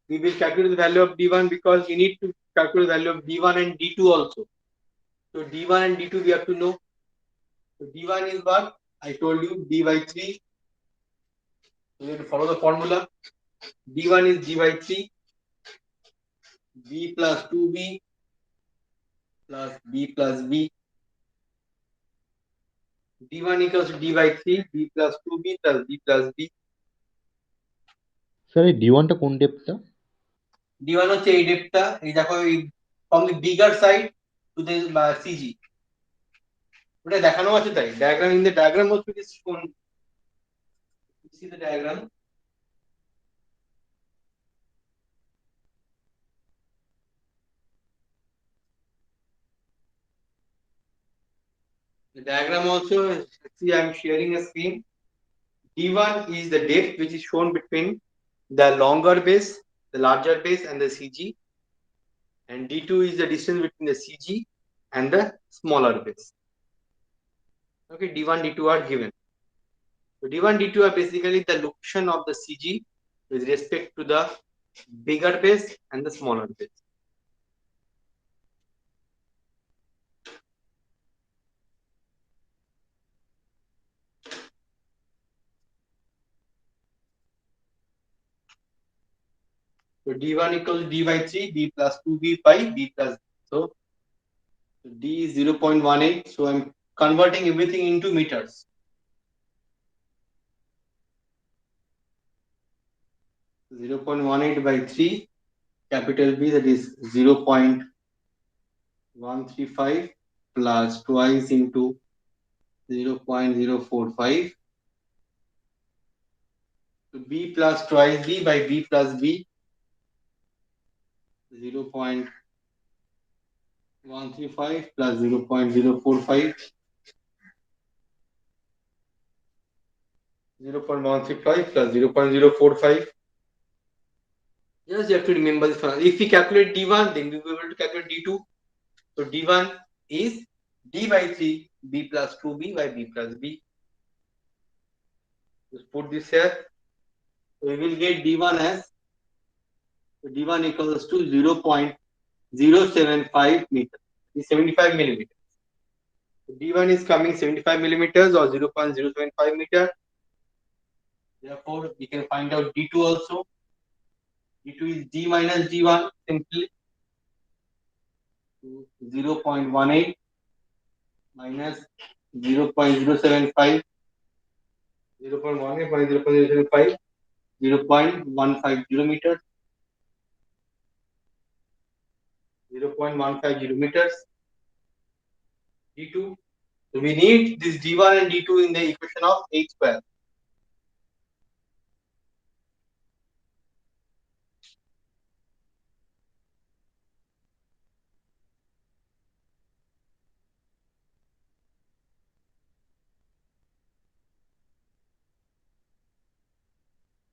we will calculate the value of d1 because we need to calculate the value of d1 and d2 also. So d1 and d2 we have to know. So d1 is what I told you, d by 3. We have to follow the formula. d1 is d by 3, b plus 2b plus b plus b. d1 equals to d by 3, b plus 2b plus b plus b. Sir এই D1টা কোন ডেপথটা? d1 হচ্ছে এই ডেপথটা, এই দেখো from the bigger side to the CG. ওটা দেখানো আছে তাই diagram, in the diagram also it is shown. You see the diagram. The diagram also, see I am sharing a screen. D1 is the depth which is shown between the longer base, the larger base and the CG, and D2 is the distance between the CG and the smaller base. Okay, D1, D2 are given. So D1, D2 are basically the location of the CG with respect to the bigger base and the smaller base. So D1 equals D by 3, B plus 2B by B plus. So D is 0.18. So I'm converting everything into meters. So 0.18 by 3, capital B, that is 0.135 plus twice into 0.045. So B plus twice B by B plus B, 0.135 plus 0.045. 0.135 plus 0.045. Yes, you have to remember this one. If we calculate D1, then we will be able to calculate D2. So D1 is D by 3, B plus 2B by B plus B. Just put this here. So we will get D1 as, so D1 equals to 0.075 meters. Is 75 millimeters. So D1 is coming 75 millimeters or 0.075 meter. Therefore, we can find out D2 also. D2 is D minus D1 simply. 0.18 minus 0.075. 0.18 minus 0.075. 0.150 meters. 0.150 meters. D2. So we need this D1 and D2 in the equation of H square.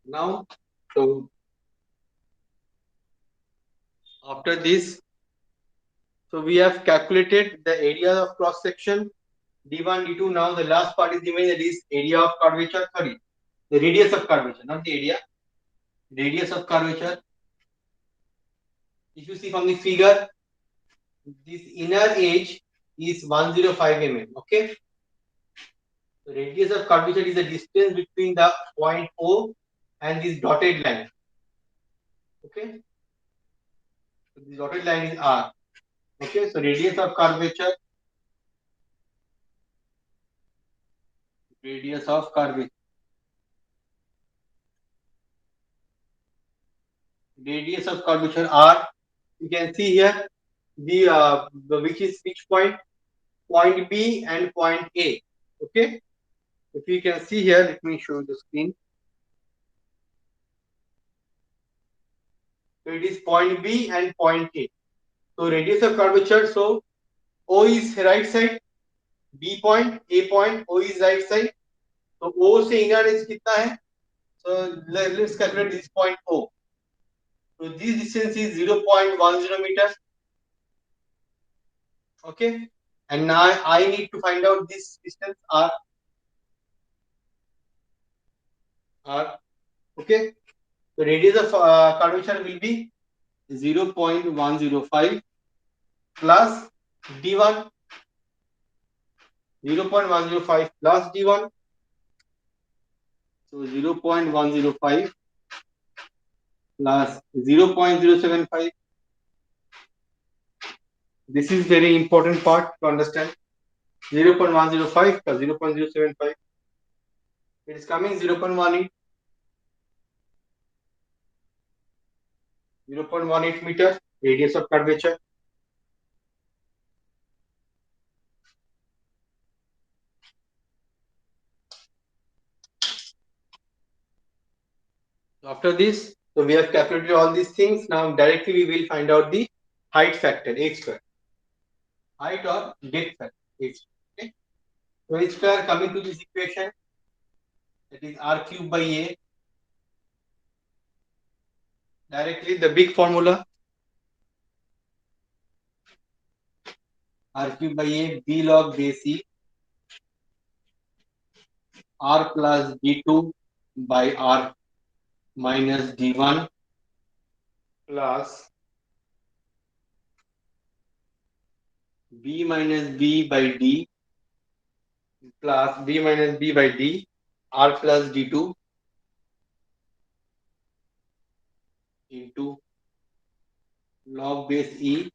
Now, so after this, so we have calculated the area of cross section D1, D2. Now the last part is remaining, that is area of curvature. Sorry, the radius of curvature, not the area. Radius of curvature. If you see from the figure, this inner edge is 105 mm. Okay. The radius of curvature is the distance between the point O and this dotted line. Okay. So this dotted line is R. Okay. So radius of curvature. Radius of curvature. Radius of curvature R. You can see here the which is which point? Point B and point A. Okay. If you can see here, let me show you the screen. So it is point B and point A. So radius of curvature. So O is right side, B point, A point, O is right side. So O से inner edge कितना है? So let's calculate this point O. So this distance is 0.10 meter. Okay. And now I need to find out this distance R. Okay. So radius of curvature will be 0.105 plus D1. 0.105 plus D1. So 0.105 plus 0.075. This is very important part to understand. 0.105 plus 0.075. It is coming 0.18. 0.18 meter radius of curvature. After this, so we have calculated all these things. Now directly we will find out the height factor, h square. Height or depth factor, h square. Okay. So h square coming to this equation, that is r cube by a. Directly the big formula, r cube by a, b log base c, r plus d2 by r minus d1 plus b minus b by d plus b minus b by d, r plus d2 into log base e,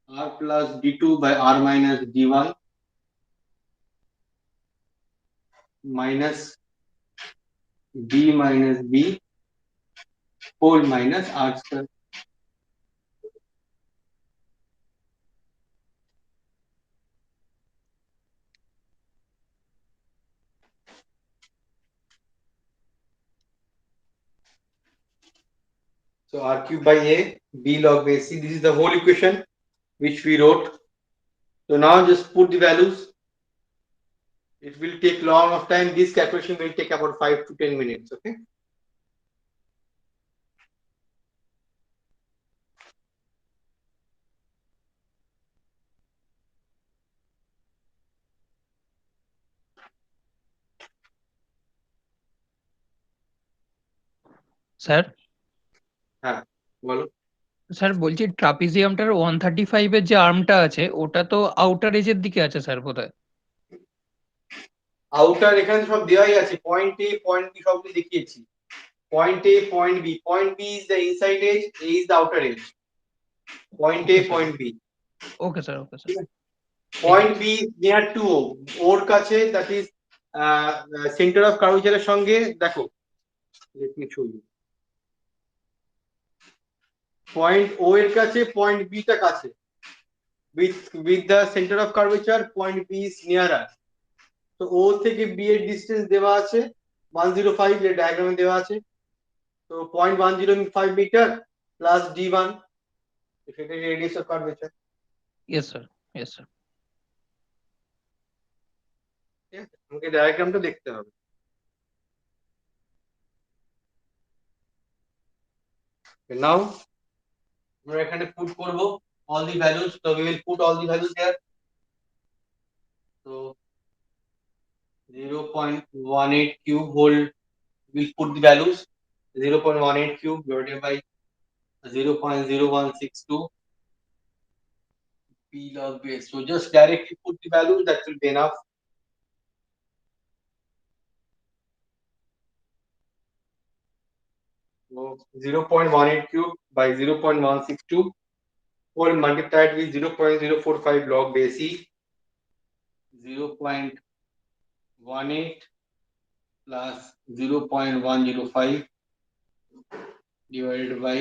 r plus d2 by r minus d1 minus b minus b whole minus r square. So r cube by a, b log base c. This is the whole equation which we wrote. So now just put the values. It will take long of time. This calculation will take about 5 to 10 minutes. Okay. Sir হ্যাঁ বলো। Sir বলছি ট্রাপিজিয়ামটার 135 এর যে আর্মটা আছে ওটা তো outer এজের দিকে আছে স্যার বোধহয়। আউটার এখানে সব দেওয়াই আছে, পয়েন্ট এ পয়েন্ট বি সবগুলো দেখিয়েছি। Point A point B, point B is the inside edge, A is the outer edge. Point A point B. Okay sir, okay sir. Point B near to O, ওর কাছে, that is centre of কার্ভেচারের সঙ্গে দেখো, let me show you. Point O এর কাছে point B টা কাছে, with the center of curvature point B is nearer. তো ও থেকে বি এর ডিসটেন্স দেওয়া আছে 105, এর ডায়াগ্রামে দেওয়া আছে। তো 0.105 মিটার প্লাস d1, সেটা radius of curvature. Yes sir, yes sir. আমাকে ডায়াগ্রামটা দেখতে হবে। নাও আমরা এখানে পুট করব all the values, so we will put all the values here. So 0.18 cube whole, we'll put the values 0.18 cube divided by 0.0162 p log base. So just directly put the values, that will be enough. So 0.18 cube by 0.162 whole multiplied with 0.045 log base e, 0.18 plus 0.105 divided by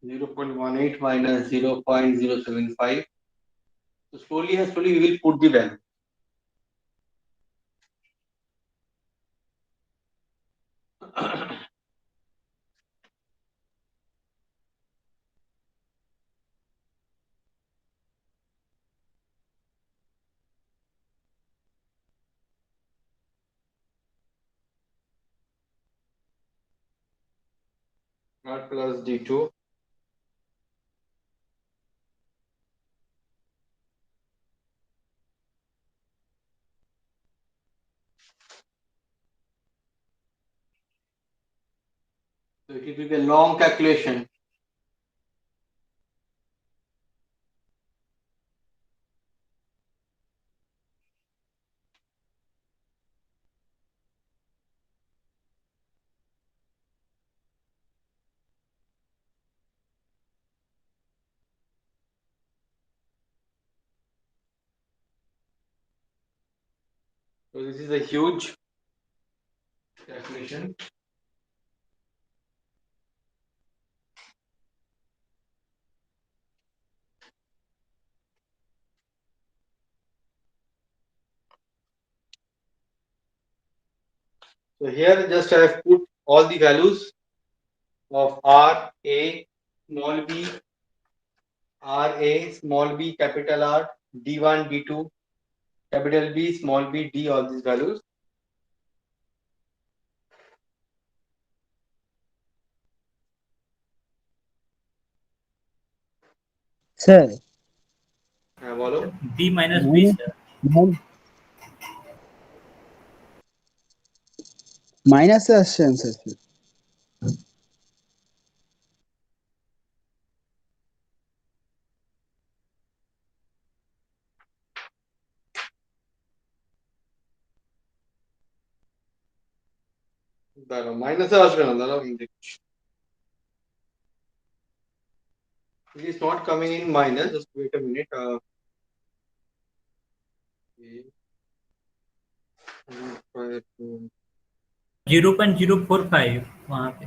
0.18 minus 0.075. So slowly and slowly we will put the value. R plus D2. So it will be a long calculation. So this is a huge calculation. So here just I have put all the values of R, A, small b, R, A, small b, capital R, D1, D2, capital B, small b, D, all these values. Sir বলো। B minus B, sir. মাইনাসে আসছে answer দাঁড়াও, মাইনাসে আসবে না, দাঁড়াও আমি দেখছি। It is not coming in minus, just wait a minute. Okay. 0.045 वहाँ पे।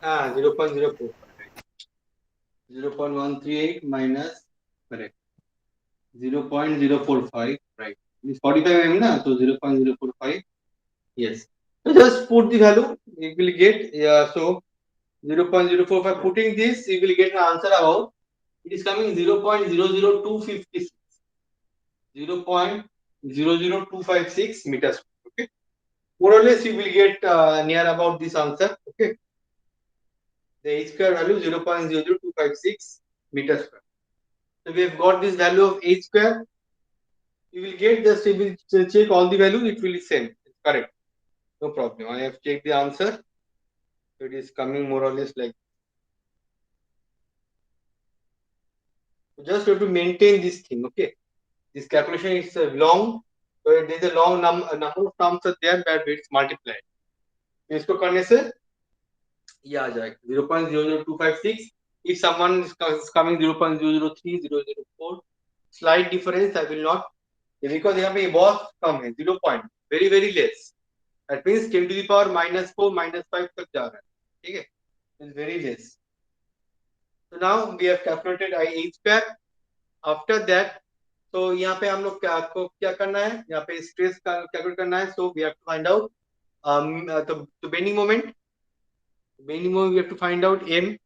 हाँ, 0.04, 0.138 minus, correct, 0.045, right. It's 45 mm na, so 0.045. Yes. So just put the value, you will get, so 0.045. Putting this, you will get an answer about, it is coming 0.00256, 0.00256 meters. Okay. More or less, you will get near about this answer. Okay. The h square value 0.00256 meters square. So we have got this value of h square. You will get, just you will check all the values, it will be same. It's correct. No problem. I have checked the answer. So it is coming more or less like. So just have to maintain this thing. Okay. This calculation is long. So there is a long number of terms are there that it's multiplied. तो इसको करने से ये आ जाएगा 0.00256. If someone is coming 0.003, 0.004, slight difference I will not, because यहाँ पे बहुत कम है, 0 point, very very less. That means 10 to the power -4, -5 तक जा रहा है, ठीक है? It's very less. So now we have calculated I square. After that, so यहाँ पे हम लोग क्या करना है? यहाँ पे stress calculate करना है. So we have to find out the bending moment. Bending moment we have to find out M.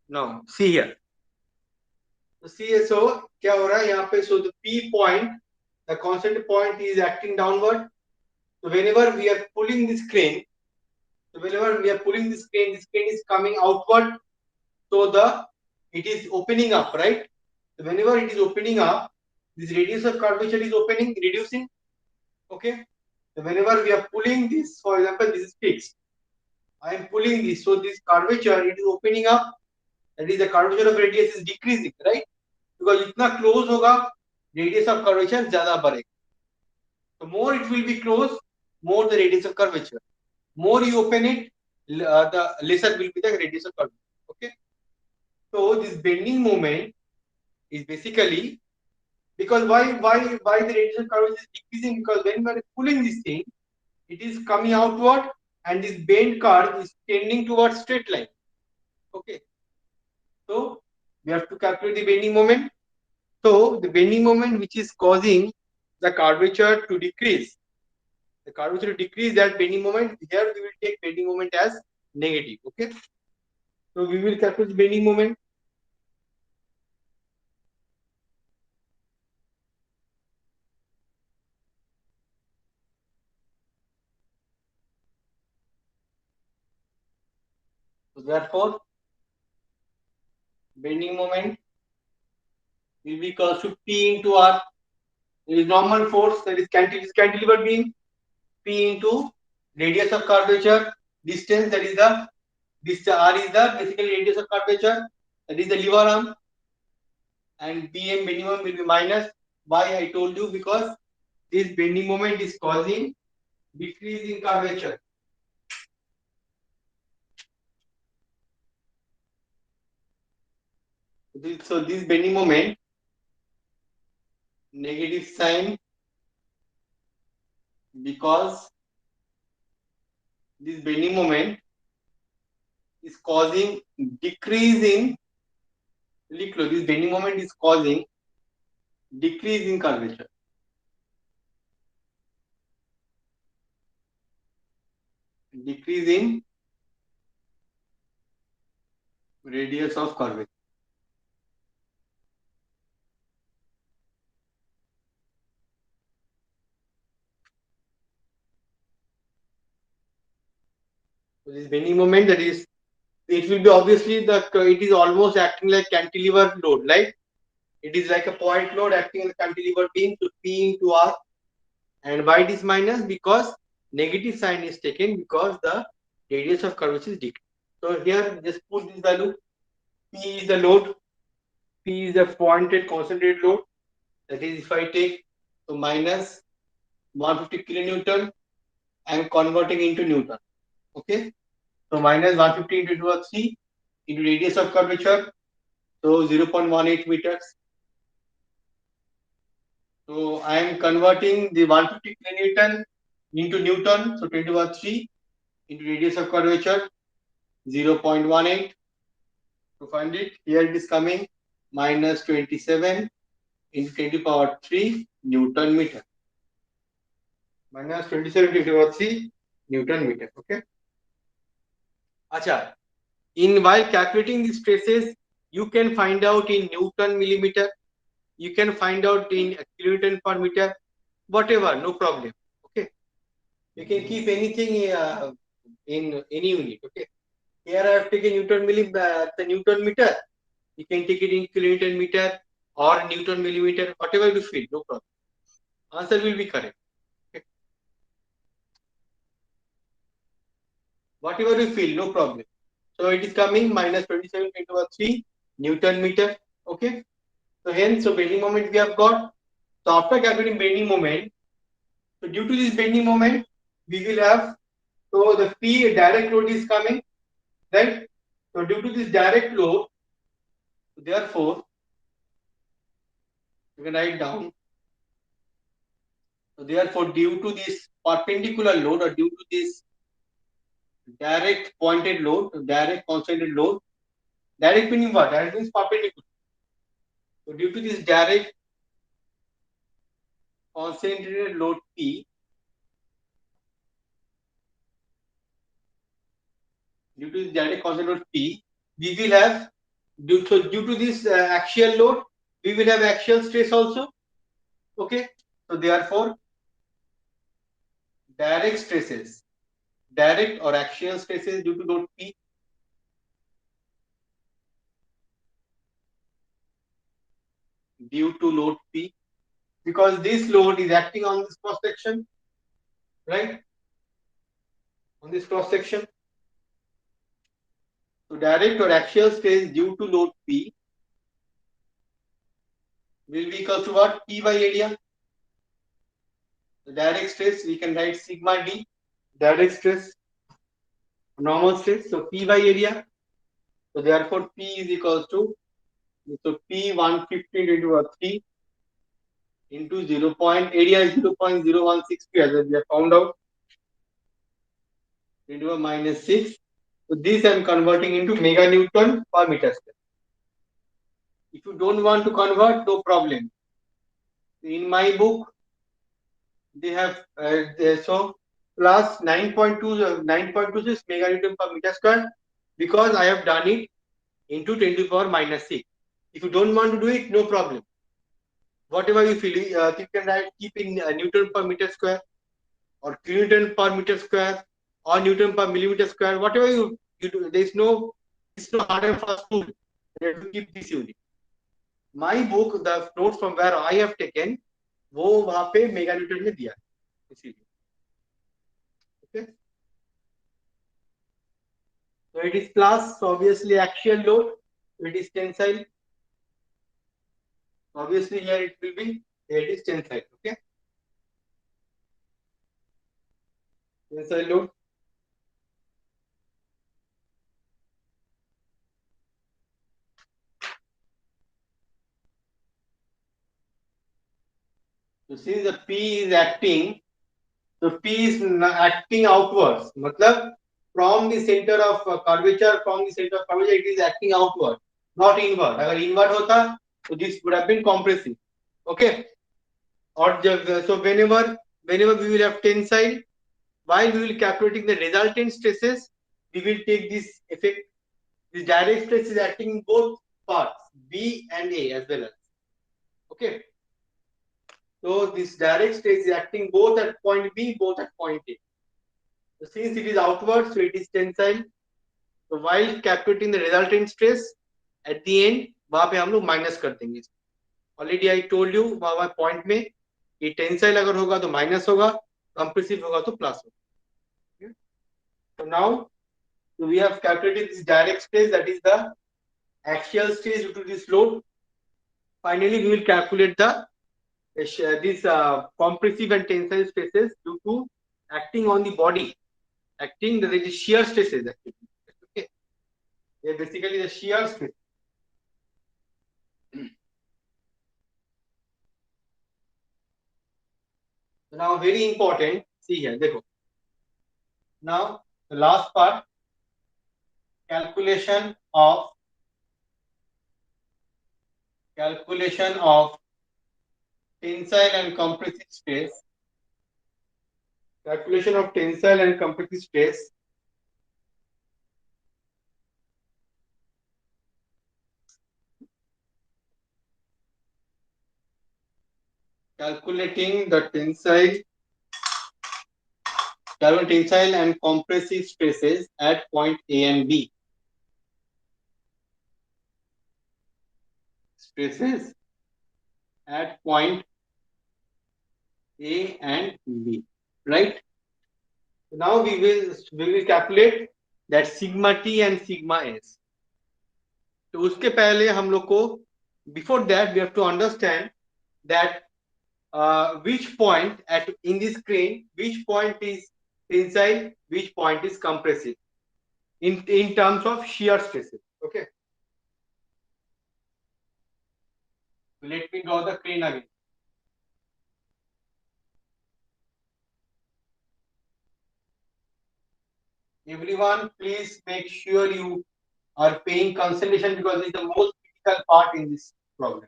Now see here. So see, so क्या हो रहा है यहाँ पे? So the P point, the constant point is acting downward. So whenever we are pulling this crane, this crane is coming outward. So it is opening up, right? So whenever it is opening up, this radius of curvature is opening, reducing. Okay. So whenever we are pulling this, for example, this is fixed. I am pulling this, so this curvature it is opening up. That is, the curvature of radius is decreasing, right? Because जितना close होगा, radius of curvature ज़्यादा बढ़ेगा. So more it will be close, more the radius of curvature. More you open it, the lesser will be the radius of curvature. Okay. So this bending moment is basically, because why the radius of curvature is decreasing? Because when we are pulling this thing, it is coming outward, and this bend curve is tending towards straight line. Okay. So we have to calculate the bending moment. So the bending moment which is causing the curvature to decrease. The curvature to decrease that bending moment. Here we will take bending moment as negative. Okay. So we will calculate bending moment. So therefore, bending moment will be equal to P into R. It is normal force, that is cantilever beam. P into radius of curvature, distance, that is the this R is the basically radius of curvature, that is the lever arm, and BM minimum will be minus. Why I told you? Because this bending moment is causing decrease in curvature. So this bending moment, negative sign, because this bending moment is causing decrease in, this bending moment is causing decrease in curvature. Decrease in radius of curvature. So this bending moment, that is, it will be obviously it is almost acting like cantilever load, right? It is like a point load acting on the cantilever beam, so P into R. And why it is minus? Because negative sign is taken because the radius of curvature is decreased. So here just put this value. P is the load. P is the pointed concentrated load. That is, if I take so minus 150 kilonewton, I am converting into Newton. Okay. So minus 150 into 2 3 into radius of curvature. So 0.18 meters. So I am converting the 150 kilonewton into Newton. So 20 over 3 into radius of curvature 0.18. To find it, here it is coming minus 27 into 10 to the power 3 Newton meter. Minus 27 into 10 to the power 3 Newton meter. Okay. Acha. In while calculating the stresses, you can find out in Newton millimeter. You can find out in kilonewton per meter. Whatever, no problem. Okay. You can keep anything in any unit. Okay. Here I have taken the Newton meter. You can take it in kilonewton meter or Newton millimeter, whatever you feel, no problem. Answer will be correct. Okay. Whatever you feel, no problem. So it is coming minus 27 into 3 Newton meter. Okay. So hence, so bending moment we have got. So after calculating bending moment, so due to this bending moment, we will have, so the P direct load is coming, right? So due to this direct load, therefore, you can write down. So therefore, due to this perpendicular load or due to this direct pointed load, direct concentrated load, direct meaning what? Direct means perpendicular. So due to this direct concentrated load P, due to this direct concentrated load P, we will have, due to this axial load, we will have axial stress also. Okay. So therefore, direct stresses, direct or axial stresses due to load P, due to load P, because this load is acting on this cross section, right? On this cross section. So direct or axial stress due to load P will be equal to what? P by area. The direct stress we can write sigma D, direct stress, normal stress. So P by area. So therefore P is equal to, so P 150 into 3 into 0. Area is 0.016 as we have found out, into a minus 6. So this I am converting into meganewton per meter square. If you don't want to convert, no problem. In my book, they have so plus 9.26 meganewton per meter square, because I have done it into 10 to the power minus 6. If you don't want to do it, no problem. Whatever you feel, you can write, keep in Newton per meter square, or kilonewton per meter square, or Newton per millimeter square. Whatever you do, there is no hard and fast rule. You have to keep this unit. My book, the notes from where I have taken, वो वहां पे mega Newton में दिया है, इसीलिए. Okay. So it is plus, so obviously axial load, it is tensile. Obviously here it will be, here it is tensile. Okay. Tensile load. So since the P is acting, so P is acting outwards. मतलब from the center of curvature, it is acting outward, not inward. अगर inward होता, so this would have been compressive. Okay. Or so whenever we will have tensile, while we will calculating the resultant stresses, we will take this effect. This direct stress is acting in both parts, B and A as well as. Okay. So this direct stress is acting both at point B, both at point A. So since it is outward, so it is tensile. So while calculating the resultant stress, at the end, वहां पे हम लोग minus कर देंगे. Already I told you वहां point में कि tensile अगर होगा तो माइनस होगा, कंप्रेसिव होगा तो प्लस होगा. So now we have calculated this direct stress, that is the axial stress due to this load. Finally, we will calculate the these compressive and tensile stresses due to acting on the body, acting there is shear stresses actually. Okay, they are basically the shear stress. So now very important, see here, देखो. Now the last part, calculation of tensile and compressive stress. Calculation of tensile and compressive stress. Calculating the tensile and compressive stresses at point A and B. Stresses at point A and B, right? So now we will calculate that sigma T and sigma S. तो उसके पहले हम लोग को, before that we have to understand that which point in this crane, which point is tensile, which point is compressive in terms of shear stresses. Okay. So let me draw the crane again. Everyone, please make sure you are paying concentration because it's the most critical part in this problem.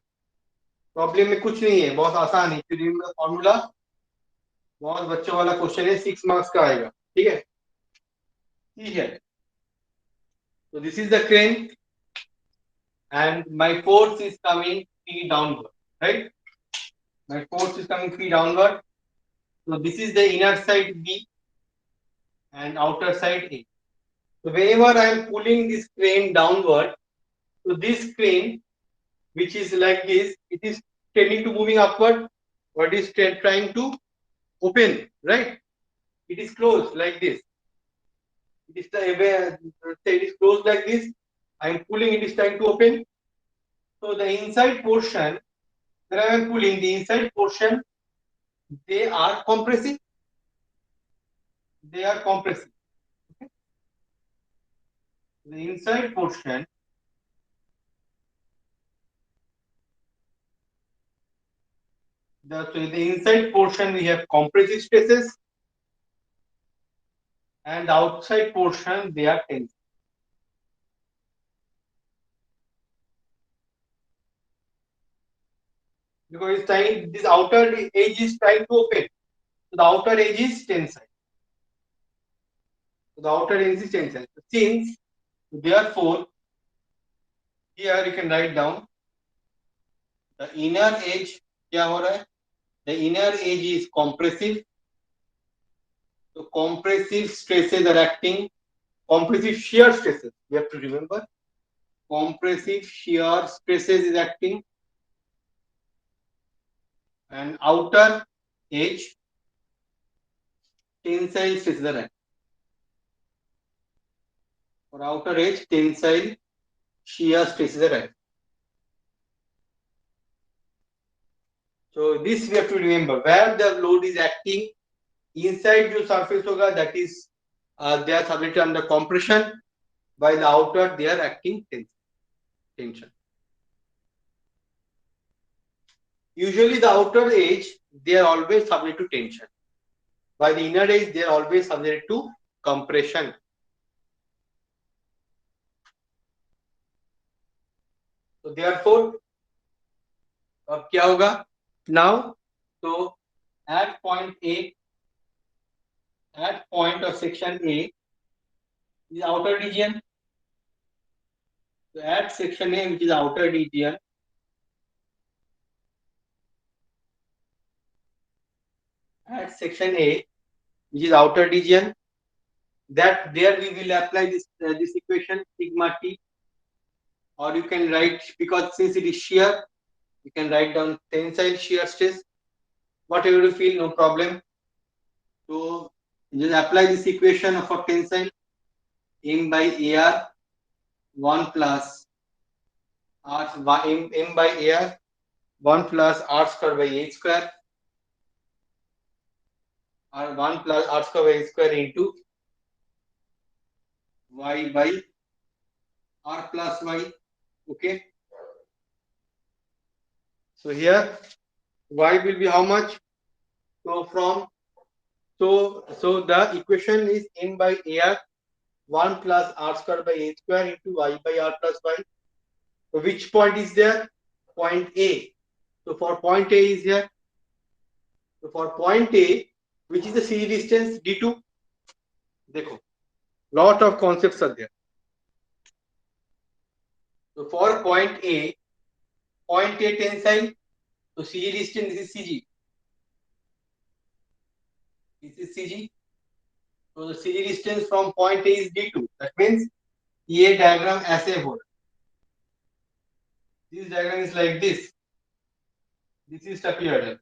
Problem में कुछ नहीं है, बहुत आसान है. Formula बहुत बच्चों वाला क्वेश्चन है, 6 मार्क्स का आएगा. ठीक है, ठीक है. So this is the crane and my force is coming P downward, right? My force is coming P downward. So this is the inner side B and outer side A. So whenever I am pulling this crane downward, so this crane, which is like this, it is tending to moving upward, or it is trying to open, right? It is closed like this. It is closed like this. I am pulling, it is trying to open. So the inside portion that I am pulling, the inside portion, they are compressive. They are compressive. Okay? The inside portion, so in the inside portion we have compressive stresses, and the outside portion they are tensile. Because it's trying, this outer edge is trying to open. So the outer edge is tensile. So the outer edge is tensile. So since, therefore, here you can write down the inner edge. क्या हो रहा है? The inner edge is compressive. So compressive stresses are acting. Compressive shear stresses. You have to remember. Compressive shear stresses is acting. And outer edge tensile stresses are acting. For outer edge tensile shear stresses are acting. So this we have to remember. Where the load is acting, inside जो surface होगा, that is they are subject under compression, while the outer they are acting tension. Usually the outer edge they are always subject to tension, while the inner edge they are always subject to compression. So therefore अब क्या होगा? Now, so at point A, at point of section A is outer region. So at section A, which is outer region, at section A, which is outer region, that there we will apply this equation sigma t, or you can write, because since it is shear, you can write down tensile shear stress. Whatever you feel, no problem. So just apply this equation for tensile. M by AR 1 plus R M by AR 1 plus R square by H square, or 1 plus R square by H square into Y by R plus Y. Okay. So here Y will be how much? So from so the equation is M by AR 1 plus R square by H square into Y by R plus Y. So which point is there? Point A. So for point A is here. So for point A, which is the CD distance D2. देखो, lot of concepts are there. So for point A tensile, so CD distance is CG. This is CG. So the CD distance from point A is D2. That means ये diagram ऐसे हो. This diagram is like this. This is the clear.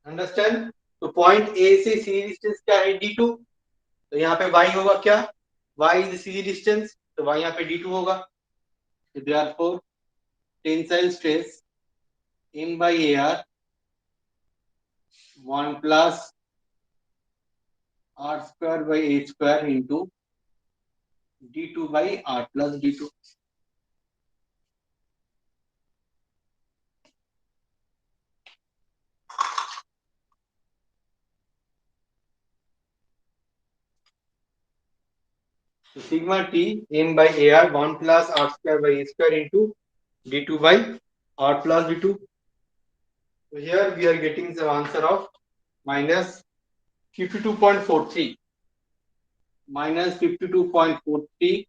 Understand? So point A से CD distance क्या है? D2. तो यहाँ पे Y होगा क्या? Y is the CD distance. तो Y यहाँ पे D2 होगा. So therefore tensile stress M by AR 1 plus R square by H square into D2 by R plus D2. So sigma T M by AR 1 plus R square by H square into D2 by R plus D2. So here we are getting the answer of minus 52.43. Minus 52.43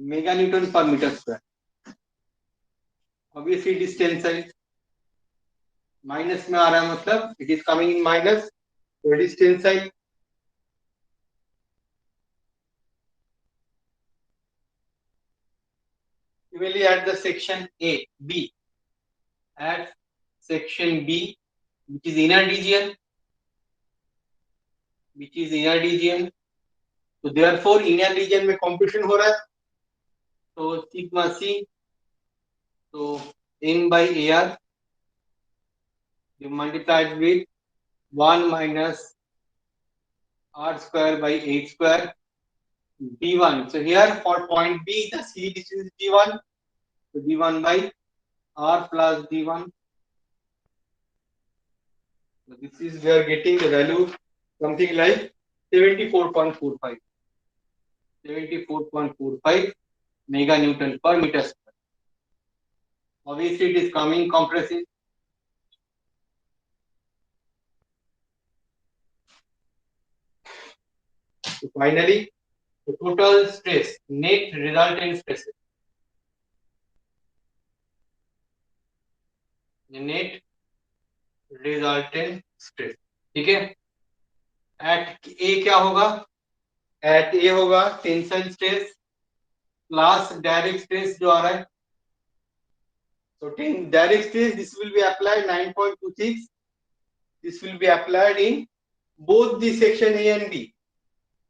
meganewton per meter square. Obviously it is tensile. Minus में आ रहा है मतलब it is coming in minus. So it is tensile. Similarly at the section A, B. At section B, which is inner region. Which is inner region. So therefore inner region में compression हो रहा है. So sigma C. So M by AR you multiplied with 1 minus R square by H square D1. So here for point B the C distance is D1. So D1 by R plus D1. So this is we are getting the value something like 74.45. 74.45 meganewton per meter square. Obviously it is coming compressive. So finally, the total stress, net resultant stresses. The net resultant stress. ठीक है? At A क्या होगा? At A होगा tension stress plus direct stress जो आ रहा है. So direct stress, this will be applied 9.26. This will be applied in both the section A and B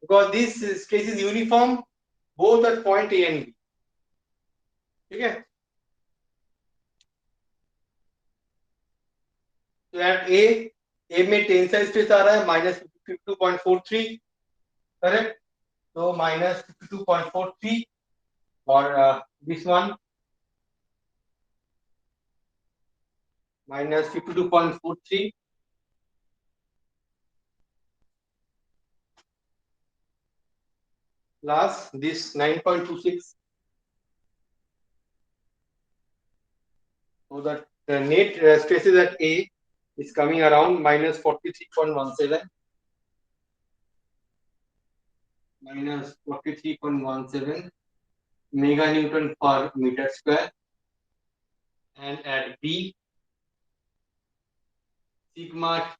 because this stress is uniform both at point A and B. ठीक है? तो at A में tensile stress आ रहा है -52.43, correct? तो -52.43 और this one -52.43 plus this 9.26. So that the net stresses at A is coming around -43.17. -43.17 meganewton per meter square, and at B sigma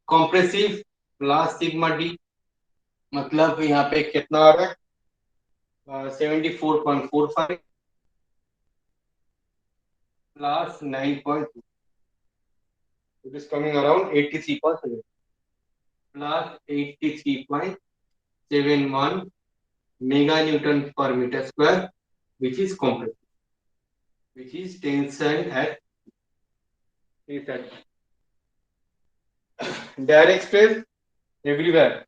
compressive plus sigma D, मतलब यहाँ पे कितना आ रहा है 74.45 plus 9.2, it is coming around 83.7 plus 83.71 meganewton per meter square, which is compressive, which is tension at direct stress everywhere.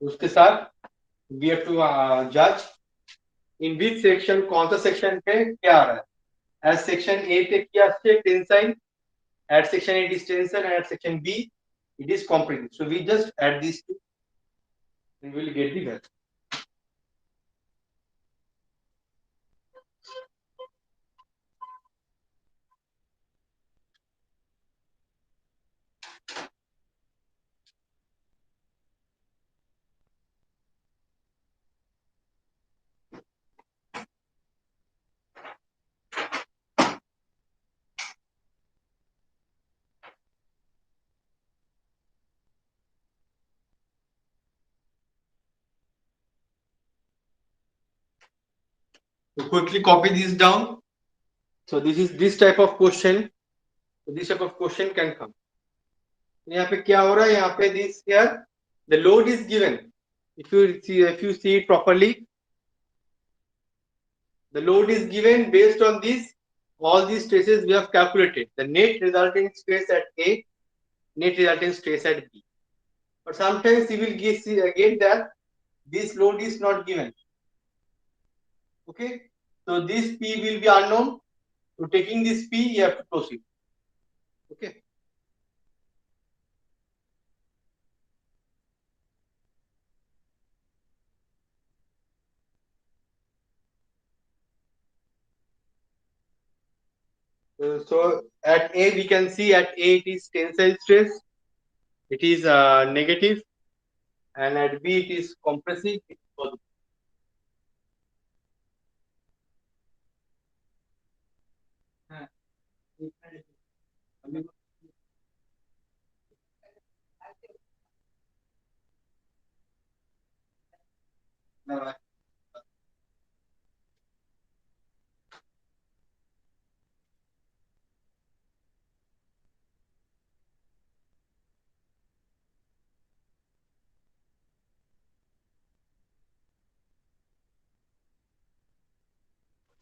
उसके साथ we have to judge in which section, कौन सा section पे क्या आ रहा है. As section A पे क्या से tensile, at section A it is tension, and at section B it is compressive. So we just add these two and we will get the value. So quickly copy this down. So this is this type of question. So this type of question can come. यहाँ पे क्या हो रहा है, यहाँ पे this here the load is given. If you see it properly, the load is given based on this. All these stresses we have calculated. The net resulting stress at A, net resulting stress at B. But sometimes you will get that this load is not given. Okay, so this P will be unknown. So taking this P, you have to proceed. Okay. So at A we can see at A it is tensile stress, it is negative, and at B it is compressive, it is positive.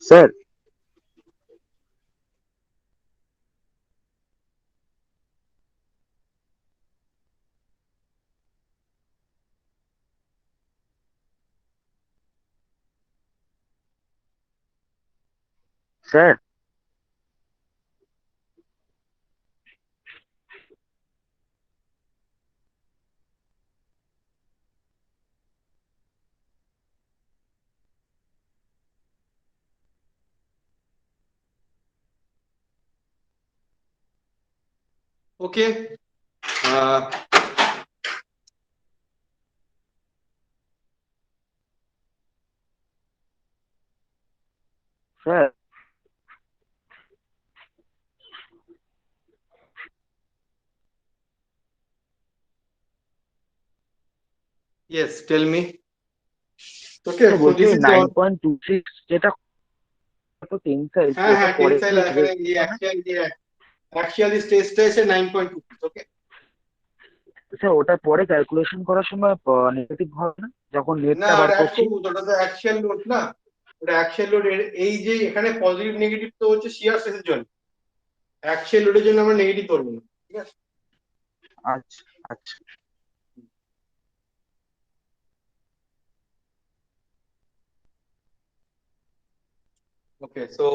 Sir, sir, Okay. Sir Yes, tell me. Okay, so বলছি this is your 9.26 যেটা তো tensile হ্যাঁ ওটা হ্যাঁ পরে tensile এখানে actually স্টেজটা এসে 9.26 ওকে। স্যার ওটা পরে ক্যালকুলেশন করার সময় নেগেটিভ হবে না যখন না নেটটা বার ওটা অ্যাড করছি? করবো তো, ওটা তো অ্যাকশন লোড না, ওটা অ্যাকশন লোড। এই যে এখানে পজিটিভ নেগেটিভ তো হচ্ছে শিয়ার স্ট্রেসের জন্য, অ্যাকশন লোডের জন্য আমরা নেগেটিভ করবো না, ঠিক আছে? আচ্ছা আচ্ছা Okay, so